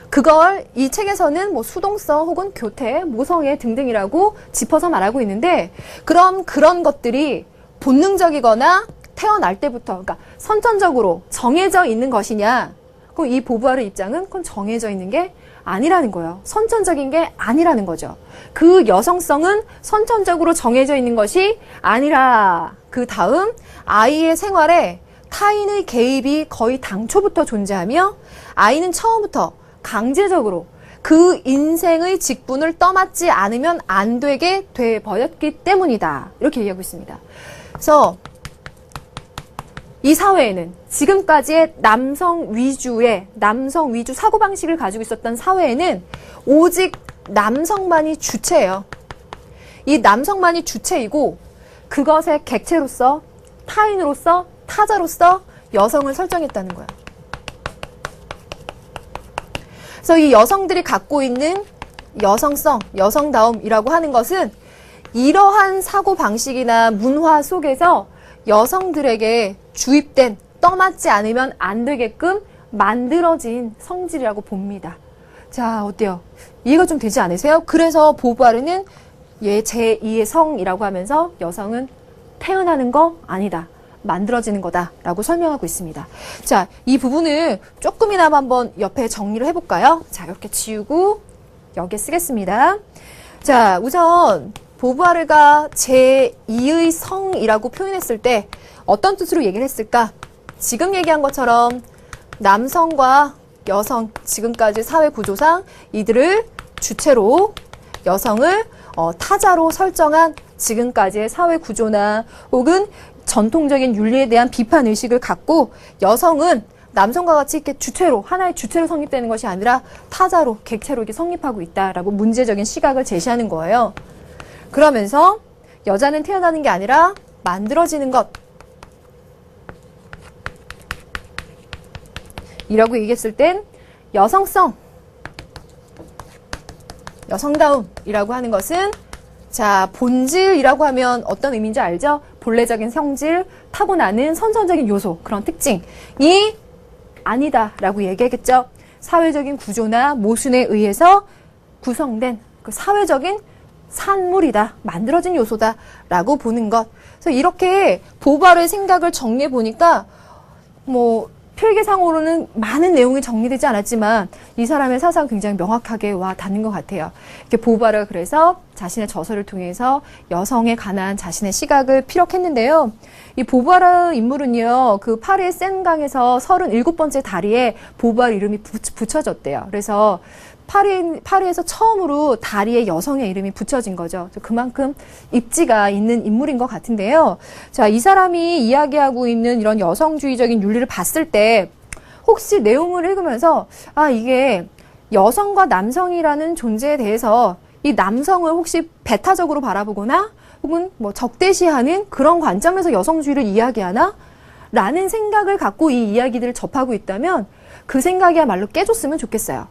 그걸 이 책에서는 뭐 수동성 혹은 교태, 모성애 등등이라고 짚어서 말하고 있는데, 그럼 그런 것들이 본능적이거나 태어날 때부터, 그러니까 선천적으로 정해져 있는 것이냐? 그럼 이 보부아르 입장은 그건 정해져 있는 게 아니라는 거예요. 선천적인 게 아니라는 거죠. 그 여성성은 선천적으로 정해져 있는 것이 아니라, 그 다음 아이의 생활에 타인의 개입이 거의 당초부터 존재하며, 아이는 처음부터 강제적으로 그 인생의 직분을 떠맡지 않으면 안 되게 돼버렸기 때문이다. 이렇게 얘기하고 있습니다. 그래서 이 사회에는 지금까지의 남성 위주 사고방식을 가지고 있었던 사회에는 오직 남성만이 주체예요. 이 남성만이 주체이고 그것의 객체로서, 타인으로서, 타자로서 여성을 설정했다는 거예요. 그래서 이 여성들이 갖고 있는 여성성, 여성다움이라고 하는 것은 이러한 사고방식이나 문화 속에서 여성들에게 주입된, 떠맡지 않으면 안 되게끔 만들어진 성질이라고 봅니다. 자, 어때요? 이해가 좀 되지 않으세요? 그래서 보부아르는 제2의 성이라고 하면서 여성은 태어나는 거 아니다. 만들어지는 거다라고 설명하고 있습니다. 자, 이 부분을 조금이나마 한번 옆에 정리를 해볼까요? 자, 이렇게 지우고 여기에 쓰겠습니다. 자, 우선 보부아르가 제2의 성이라고 표현했을 때 어떤 뜻으로 얘기를 했을까? 지금 얘기한 것처럼 남성과 여성, 지금까지 사회 구조상 이들을 주체로, 여성을 타자로 설정한 지금까지의 사회 구조나 혹은 전통적인 윤리에 대한 비판 의식을 갖고 여성은 남성과 같이 이렇게 주체로, 하나의 주체로 성립되는 것이 아니라 타자로, 객체로 이렇게 성립하고 있다라고 문제적인 시각을 제시하는 거예요. 그러면서 여자는 태어나는 게 아니라 만들어지는 것. 이라고 얘기했을 땐 여성성, 여성다움이라고 하는 것은 자, 본질이라고 하면 어떤 의미인지 알죠? 본래적인 성질, 타고나는 선천적인 요소, 그런 특징이 아니다라고 얘기하겠죠. 사회적인 구조나 모순에 의해서 구성된 그 사회적인 산물이다, 만들어진 요소다라고 보는 것. 그래서 이렇게 보부아르의 생각을 정리해 보니까 뭐 필기상으로는 많은 내용이 정리되지 않았지만 이 사람의 사상 굉장히 명확하게 와 닿는 것 같아요. 이렇게 보부아르가 그래서 자신의 저서를 통해서 여성에 관한 자신의 시각을 피력했는데요. 이 보부아르 인물은요, 그 파리의 센강에서 37번째 다리에 보부아르 이름이 붙여졌대요. 그래서 파리에서 처음으로 다리에 여성의 이름이 붙여진 거죠. 그만큼 입지가 있는 인물인 것 같은데요. 자, 이 사람이 이야기하고 있는 이런 여성주의적인 윤리를 봤을 때 혹시 내용을 읽으면서 이게 여성과 남성이라는 존재에 대해서 이 남성을 혹시 배타적으로 바라보거나 혹은 뭐 적대시하는 그런 관점에서 여성주의를 이야기하나? 라는 생각을 갖고 이 이야기들을 접하고 있다면 그 생각이야말로 깨졌으면 좋겠어요.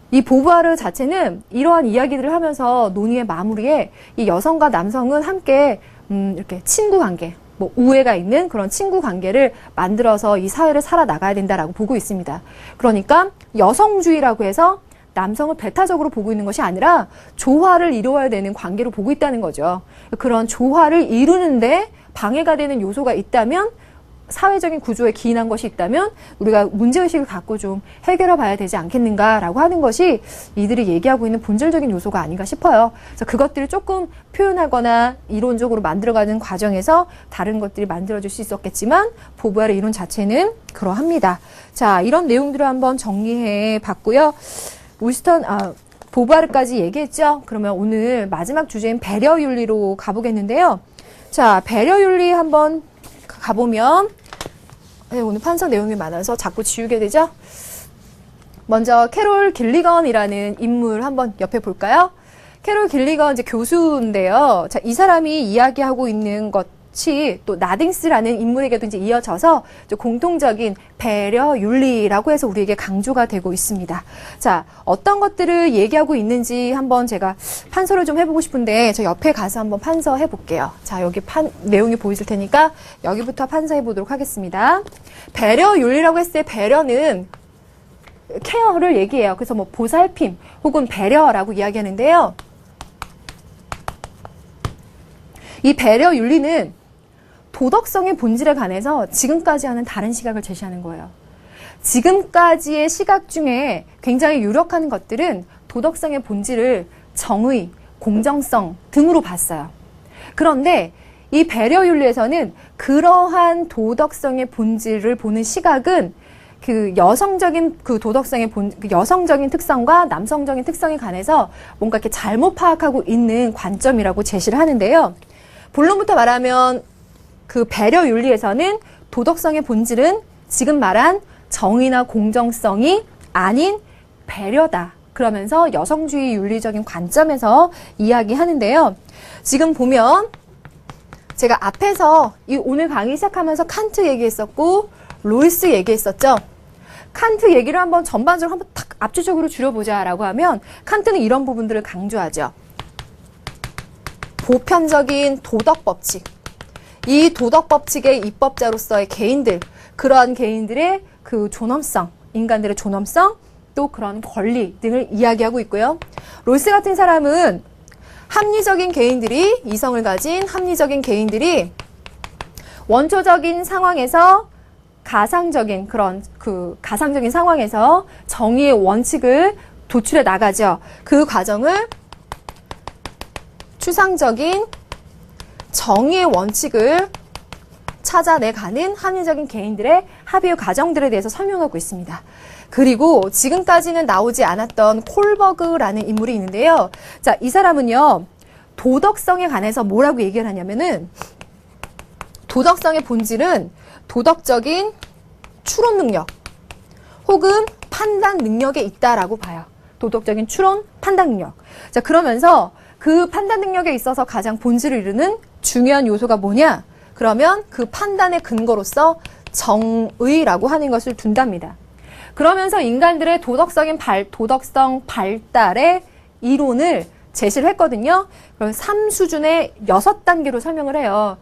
이 보부아르 자체는 이러한 이야기들을 하면서 논의의 마무리에 이 여성과 남성은 함께 이렇게 친구 관계, 뭐 우애가 있는 그런 친구 관계를 만들어서 이 사회를 살아나가야 된다라고 보고 있습니다. 그러니까 여성주의라고 해서 남성을 배타적으로 보고 있는 것이 아니라 조화를 이루어야 되는 관계로 보고 있다는 거죠. 그런 조화를 이루는데 방해가 되는 요소가 있다면, 사회적인 구조에 기인한 것이 있다면 우리가 문제의식을 갖고 좀 해결해 봐야 되지 않겠는가라고 하는 것이 이들이 얘기하고 있는 본질적인 요소가 아닌가 싶어요. 그래서 그것들을 조금 표현하거나 이론적으로 만들어가는 과정에서 다른 것들이 만들어질 수 있었겠지만 보부아르 이론 자체는 그러합니다. 자, 이런 내용들을 한번 정리해 봤고요. 보부아르까지 얘기했죠. 그러면 오늘 마지막 주제인 배려윤리로 가보겠는데요. 자, 배려윤리 한번 가보면 오늘 판서 내용이 많아서 자꾸 지우게 되죠. 먼저 캐롤 길리건이라는 인물 한번 옆에 볼까요? 캐롤 길리건 이제 교수인데요. 자, 이 사람이 이야기하고 있는 것 치, 또 나딩스라는 인물에게도 이제 이어져서 공통적인 배려, 윤리라고 해서 우리에게 강조가 되고 있습니다. 자, 어떤 것들을 얘기하고 있는지 한번 제가 판서를 좀 해보고 싶은데 저 옆에 가서 한번 판서해 볼게요. 자, 여기 내용이 보이실 테니까 여기부터 판서해 보도록 하겠습니다. 배려, 윤리라고 했을 때 배려는 케어를 얘기해요. 그래서 뭐 보살핌 혹은 배려라고 이야기하는데요. 이 배려 윤리는 도덕성의 본질에 관해서 지금까지와는 다른 시각을 제시하는 거예요. 지금까지의 시각 중에 굉장히 유력한 것들은 도덕성의 본질을 정의, 공정성 등으로 봤어요. 그런데 이 배려 윤리에서는 그러한 도덕성의 본질을 보는 시각은 그 여성적인 그 도덕성의 그 여성적인 특성과 남성적인 특성에 관해서 뭔가 이렇게 잘못 파악하고 있는 관점이라고 제시를 하는데요. 본론부터 말하면 그 배려 윤리에서는 도덕성의 본질은 지금 말한 정의나 공정성이 아닌 배려다. 그러면서 여성주의 윤리적인 관점에서 이야기하는데요. 지금 보면 제가 앞에서 오늘 강의 시작하면서 칸트 얘기했었고 로이스 얘기했었죠. 칸트 얘기를 한번 전반적으로 한번 탁 압축적으로 줄여보자라고 하면 칸트는 이런 부분들을 강조하죠. 보편적인 도덕 법칙. 이 도덕 법칙의 입법자로서의 개인들, 그러한 개인들의 그 존엄성, 인간들의 존엄성, 또 그런 권리 등을 이야기하고 있고요. 로이스 같은 사람은 합리적인 개인들이, 이성을 가진 합리적인 개인들이 원초적인 상황에서 가상적인 그런 가상적인 상황에서 정의의 원칙을 도출해 나가죠. 그 과정을 추상적인 정의의 원칙을 찾아내가는 합리적인 개인들의 합의의 과정들에 대해서 설명하고 있습니다. 그리고 지금까지는 나오지 않았던 콜버그라는 인물이 있는데요. 자, 이 사람은요, 도덕성에 관해서 뭐라고 얘기를 하냐면은, 도덕성의 본질은 도덕적인 추론 능력 혹은 판단 능력에 있다라고 봐요. 도덕적인 추론, 판단 능력. 자, 그러면서 그 판단 능력에 있어서 가장 본질을 이루는 중요한 요소가 뭐냐? 그러면 그 판단의 근거로서 정의라고 하는 것을 둔답니다. 그러면서 인간들의 도덕성 발달의 이론을 제시를 했거든요. 그럼 3수준의 6단계로 설명을 해요.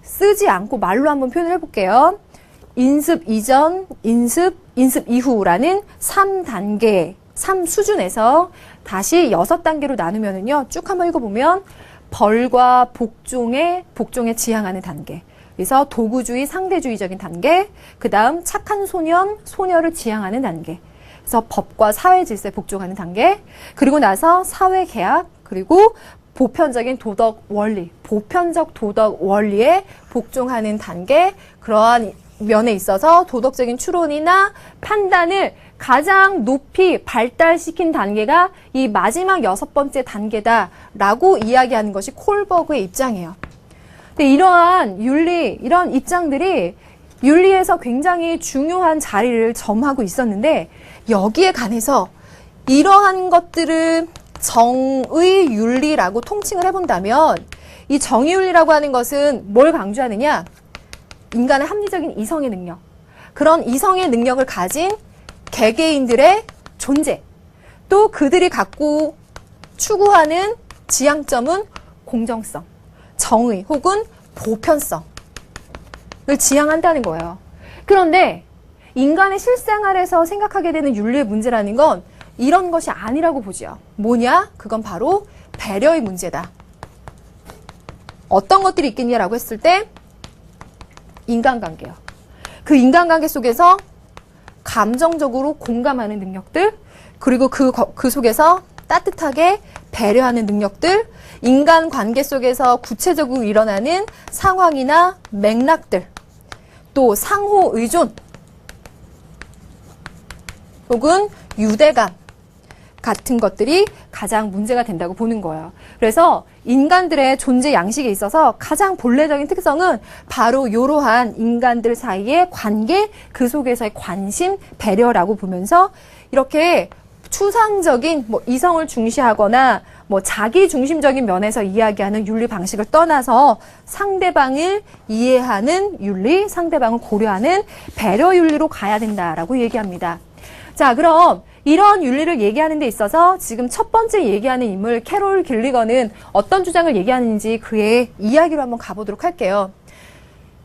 쓰지 않고 말로 한번 표현을 해볼게요. 인습 이전, 인습 이후라는 3단계, 3수준에서 다시 6단계로 나누면은요, 쭉 한번 읽어보면 벌과 복종에 지향하는 단계. 그래서 도구주의, 상대주의적인 단계. 그 다음 착한 소녀를 지향하는 단계. 그래서 법과 사회 질서에 복종하는 단계. 그리고 나서 사회 계약, 그리고 보편적인 도덕 원리, 보편적 도덕 원리에 복종하는 단계. 그러한 면에 있어서 도덕적인 추론이나 판단을 가장 높이 발달시킨 단계가 이 마지막 6번째 단계다라고 이야기하는 것이 콜버그의 입장이에요. 근데 이러한 윤리, 이런 입장들이 윤리에서 굉장히 중요한 자리를 점하고 있었는데 여기에 관해서 이러한 것들을 정의 윤리라고 통칭을 해본다면 이 정의 윤리라고 하는 것은 뭘 강조하느냐? 인간의 합리적인 이성의 능력, 그런 이성의 능력을 가진 개개인들의 존재, 또 그들이 갖고 추구하는 지향점은 공정성, 정의 혹은 보편성을 지향한다는 거예요. 그런데 인간의 실생활에서 생각하게 되는 윤리의 문제라는 건 이런 것이 아니라고 보죠. 뭐냐? 그건 바로 배려의 문제다. 어떤 것들이 있겠냐라고 했을 때 인간관계요. 그 인간관계 속에서 감정적으로 공감하는 능력들, 그리고 그 속에서 따뜻하게 배려하는 능력들, 인간관계 속에서 구체적으로 일어나는 상황이나 맥락들, 또 상호 의존, 혹은 유대감 같은 것들이 가장 문제가 된다고 보는 거예요. 그래서 인간들의 존재 양식에 있어서 가장 본래적인 특성은 바로 이러한 인간들 사이의 관계, 그 속에서의 관심, 배려라고 보면서 이렇게 추상적인 이성을 중시하거나 뭐 자기 중심적인 면에서 이야기하는 윤리 방식을 떠나서 상대방을 이해하는 윤리, 상대방을 고려하는 배려 윤리로 가야 된다라고 얘기합니다. 자, 그럼 이런 윤리를 얘기하는 데 있어서 지금 첫 번째 얘기하는 인물 캐롤 길리건은 어떤 주장을 얘기하는지 그의 이야기로 한번 가보도록 할게요.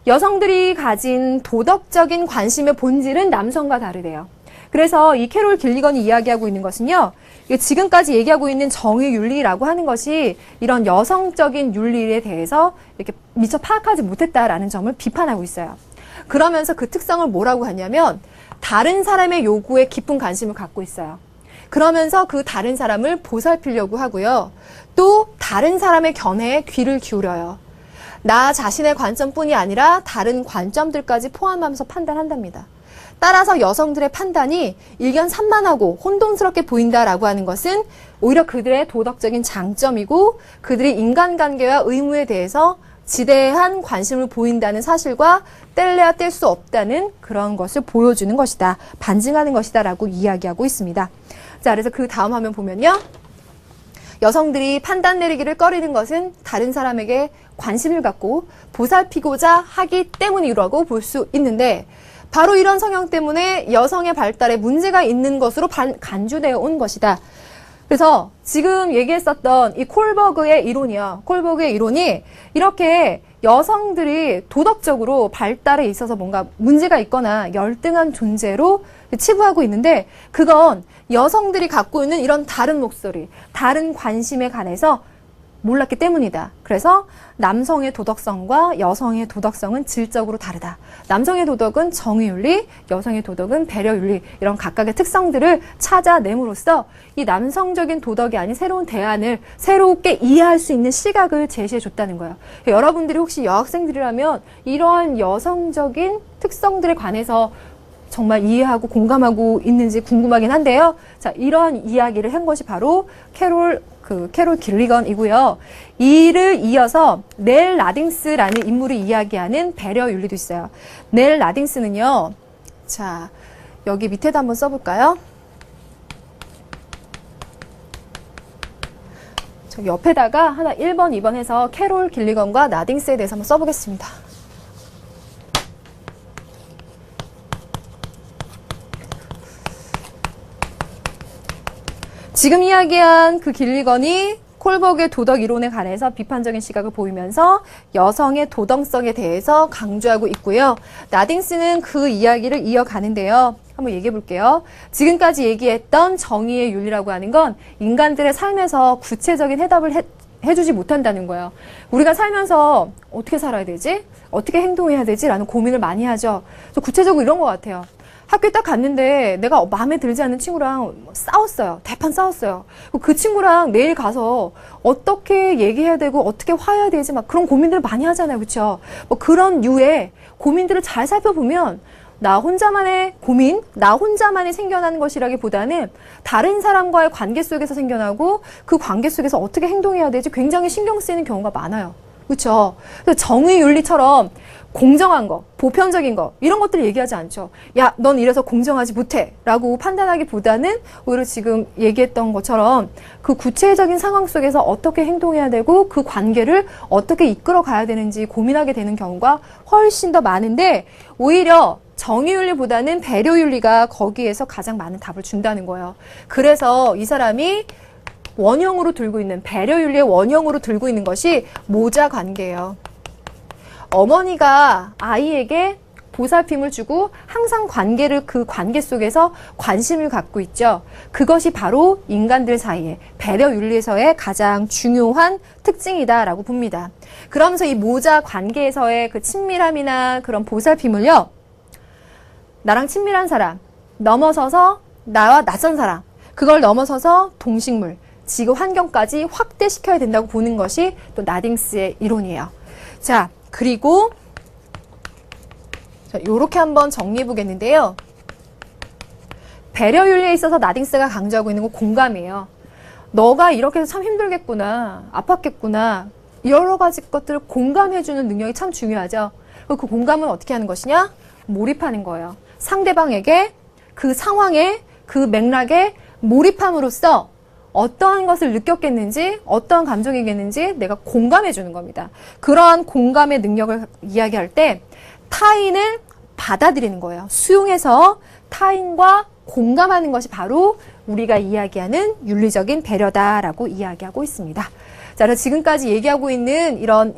여성들이 가진 도덕적인 관심의 본질은 남성과 다르대요. 그래서 이 캐롤 길리건이 이야기하고 있는 것은요, 지금까지 얘기하고 있는 정의윤리라고 하는 것이 이런 여성적인 윤리에 대해서 이렇게 미처 파악하지 못했다라는 점을 비판하고 있어요. 그러면서 그 특성을 뭐라고 하냐면 다른 사람의 요구에 깊은 관심을 갖고 있어요. 그러면서 그 다른 사람을 보살피려고 하고요. 또 다른 사람의 견해에 귀를 기울여요. 나 자신의 관점뿐이 아니라 다른 관점들까지 포함하면서 판단한답니다. 따라서 여성들의 판단이 일견산만하고 혼돈스럽게 보인다라고 하는 것은 오히려 그들의 도덕적인 장점이고 그들이 인간관계와 의무에 대해서 지대한 관심을 보인다는 사실과 뗄래야 뗄 수 없다는 그런 것을 보여주는 것이다. 반증하는 것이다 라고 이야기하고 있습니다. 자, 그래서 그 다음 화면 보면요. 여성들이 판단 내리기를 꺼리는 것은 다른 사람에게 관심을 갖고 보살피고자 하기 때문이라고 볼 수 있는데 바로 이런 성향 때문에 여성의 발달에 문제가 있는 것으로 간주되어 온 것이다. 그래서 지금 얘기했었던 이 콜버그의 이론이요. 콜버그의 이론이 이렇게 여성들이 도덕적으로 발달에 있어서 뭔가 문제가 있거나 열등한 존재로 치부하고 있는데 그건 여성들이 갖고 있는 이런 다른 목소리, 다른 관심에 관해서 몰랐기 때문이다. 그래서 남성의 도덕성과 여성의 도덕성은 질적으로 다르다. 남성의 도덕은 정의윤리, 여성의 도덕은 배려윤리 이런 각각의 특성들을 찾아냄으로써 이 남성적인 도덕이 아닌 새로운 대안을 새롭게 이해할 수 있는 시각을 제시해 줬다는 거예요. 여러분들이 혹시 여학생들이라면 이러한 여성적인 특성들에 관해서 정말 이해하고 공감하고 있는지 궁금하긴 한데요. 자, 이런 이야기를 한 것이 바로 캐롤 길리건이고요. 이를 이어서 넬 라딩스라는 인물이 이야기하는 배려 윤리도 있어요. 넬 라딩스는요. 자, 여기 밑에도 한번 써볼까요? 저기 옆에다가 하나 1번, 2번 해서 캐롤 길리건과 라딩스에 대해서 한번 써보겠습니다. 지금 이야기한 그 길리건이 콜버그의 도덕 이론에 관해서 비판적인 시각을 보이면서 여성의 도덕성에 대해서 강조하고 있고요. 라딩스는 그 이야기를 이어가는데요. 한번 얘기해 볼게요. 지금까지 얘기했던 정의의 윤리라고 하는 건 인간들의 삶에서 구체적인 해답을 해주지 못한다는 거예요. 우리가 살면서 어떻게 살아야 되지? 어떻게 행동해야 되지? 라는 고민을 많이 하죠. 구체적으로 이런 것 같아요. 학교에 딱 갔는데 내가 마음에 들지 않는 친구랑 싸웠어요. 대판 싸웠어요. 그 친구랑 내일 가서 어떻게 얘기해야 되고 어떻게 화해해야 되지 막 그런 고민들을 많이 하잖아요. 그렇죠? 뭐 그런 류의 고민들을 잘 살펴보면 나 혼자만의 고민, 나 혼자만이 생겨나는 것이라기보다는 다른 사람과의 관계 속에서 생겨나고 그 관계 속에서 어떻게 행동해야 되지 굉장히 신경 쓰이는 경우가 많아요. 그렇죠? 정의 윤리처럼 공정한 거, 보편적인 거 이런 것들을 얘기하지 않죠. 야, 넌 이래서 공정하지 못해 라고 판단하기보다는 오히려 지금 얘기했던 것처럼 그 구체적인 상황 속에서 어떻게 행동해야 되고 그 관계를 어떻게 이끌어 가야 되는지 고민하게 되는 경우가 훨씬 더 많은데 오히려 정의윤리보다는 배려윤리가 거기에서 가장 많은 답을 준다는 거예요. 그래서 이 사람이 원형으로 들고 있는 배려윤리의 원형으로 들고 있는 것이 모자 관계예요. 어머니가 아이에게 보살핌을 주고 항상 그 관계 속에서 관심을 갖고 있죠. 그것이 바로 인간들 사이에 배려윤리에서의 가장 중요한 특징이다라고 봅니다. 그러면서 이 모자 관계에서의 그 친밀함이나 그런 보살핌을요. 나랑 친밀한 사람, 넘어서서 나와 낯선 사람, 그걸 넘어서서 동식물, 지구 환경까지 확대시켜야 된다고 보는 것이 또 라딩스의 이론이에요. 자, 그리고 이렇게 한번 정리해 보겠는데요. 배려윤리에 있어서 라딩스가 강조하고 있는 건 공감이에요. 너가 이렇게 해서 참 힘들겠구나, 아팠겠구나 여러 가지 것들을 공감해주는 능력이 참 중요하죠. 그 공감은 어떻게 하는 것이냐? 몰입하는 거예요. 상대방에게 그 상황에 그 맥락에 몰입함으로써 어떠한 것을 느꼈겠는지, 어떠한 감정이겠는지 내가 공감해 주는 겁니다. 그러한 공감의 능력을 이야기할 때 타인을 받아들이는 거예요. 수용해서 타인과 공감하는 것이 바로 우리가 이야기하는 윤리적인 배려다라고 이야기하고 있습니다. 자, 그래서 지금까지 얘기하고 있는 이런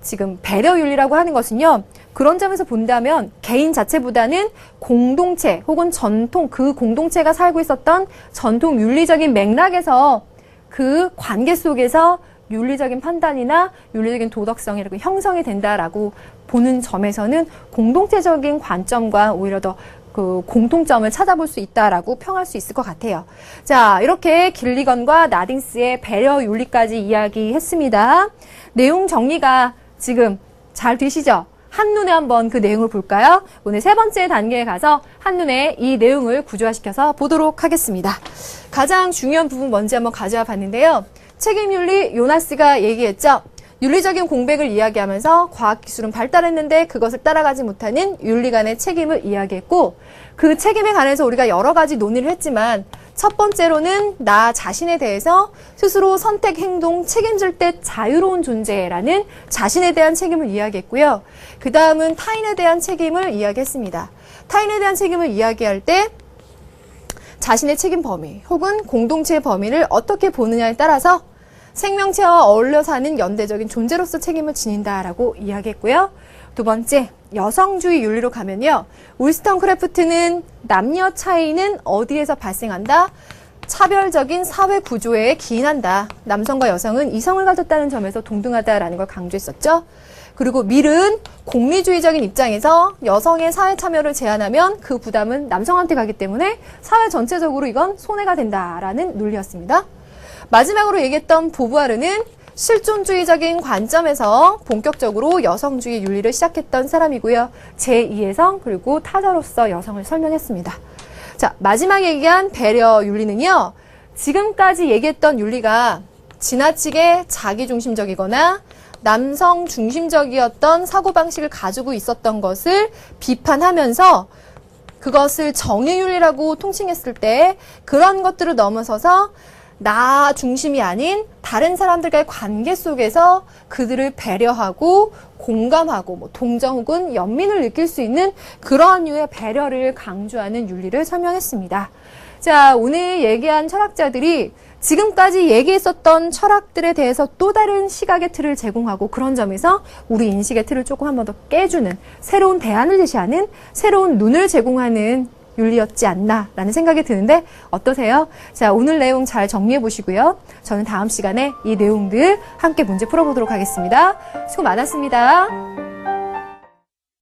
지금 배려윤리라고 하는 것은요, 그런 점에서 본다면 개인 자체보다는 공동체 혹은 전통, 그 공동체가 살고 있었던 전통 윤리적인 맥락에서 그 관계 속에서 윤리적인 판단이나 윤리적인 도덕성이 이렇게 형성이 된다라고 보는 점에서는 공동체적인 관점과 오히려 더 그 공통점을 찾아볼 수 있다라고 평할 수 있을 것 같아요. 자, 이렇게 길리건과 나딩스의 배려 윤리까지 이야기했습니다. 내용 정리가 지금 잘 되시죠? 한눈에 한번 그 내용을 볼까요? 오늘 세 번째 단계에 가서 한눈에 이 내용을 구조화시켜서 보도록 하겠습니다. 가장 중요한 부분 먼저 한번 가져와 봤는데요. 책임윤리 요나스가 얘기했죠. 윤리적인 공백을 이야기하면서 과학기술은 발달했는데 그것을 따라가지 못하는 윤리 간의 책임을 이야기했고, 그 책임에 관해서 우리가 여러 가지 논의를 했지만 첫 번째로는 나 자신에 대해서 스스로 선택, 행동, 책임질 때 자유로운 존재라는 자신에 대한 책임을 이야기했고요. 그 다음은 타인에 대한 책임을 이야기했습니다. 타인에 대한 책임을 이야기할 때 자신의 책임 범위 혹은 공동체의 범위를 어떻게 보느냐에 따라서 생명체와 어울려 사는 연대적인 존재로서 책임을 지닌다라고 이야기했고요. 두 번째, 여성주의 윤리로 가면요. 울스턴크래프트는 남녀 차이는 어디에서 발생한다? 차별적인 사회 구조에 기인한다. 남성과 여성은 이성을 가졌다는 점에서 동등하다라는 걸 강조했었죠. 그리고 밀은 공리주의적인 입장에서 여성의 사회 참여를 제한하면 그 부담은 남성한테 가기 때문에 사회 전체적으로 이건 손해가 된다라는 논리였습니다. 마지막으로 얘기했던 보부아르는 실존주의적인 관점에서 본격적으로 여성주의 윤리를 시작했던 사람이고요. 제2의 그리고 타자로서 여성을 설명했습니다. 자, 마지막에 얘기한 배려 윤리는요. 지금까지 얘기했던 윤리가 지나치게 자기중심적이거나 남성 중심적이었던 사고방식을 가지고 있었던 것을 비판하면서 그것을 정의윤리라고 통칭했을 때 그런 것들을 넘어서서 나 중심이 아닌 다른 사람들과의 관계 속에서 그들을 배려하고 공감하고 동정 혹은 연민을 느낄 수 있는 그러한 류의 배려를 강조하는 윤리를 설명했습니다. 자, 오늘 얘기한 철학자들이 지금까지 얘기했었던 철학들에 대해서 또 다른 시각의 틀을 제공하고 그런 점에서 우리 인식의 틀을 조금 한 번 더 깨주는 새로운 대안을 제시하는 새로운 눈을 제공하는 윤리였지 않나라는 생각이 드는데 어떠세요? 자, 오늘 내용 잘 정리해 보시고요. 저는 다음 시간에 이 내용들 함께 문제 풀어보도록 하겠습니다. 수고 많았습니다.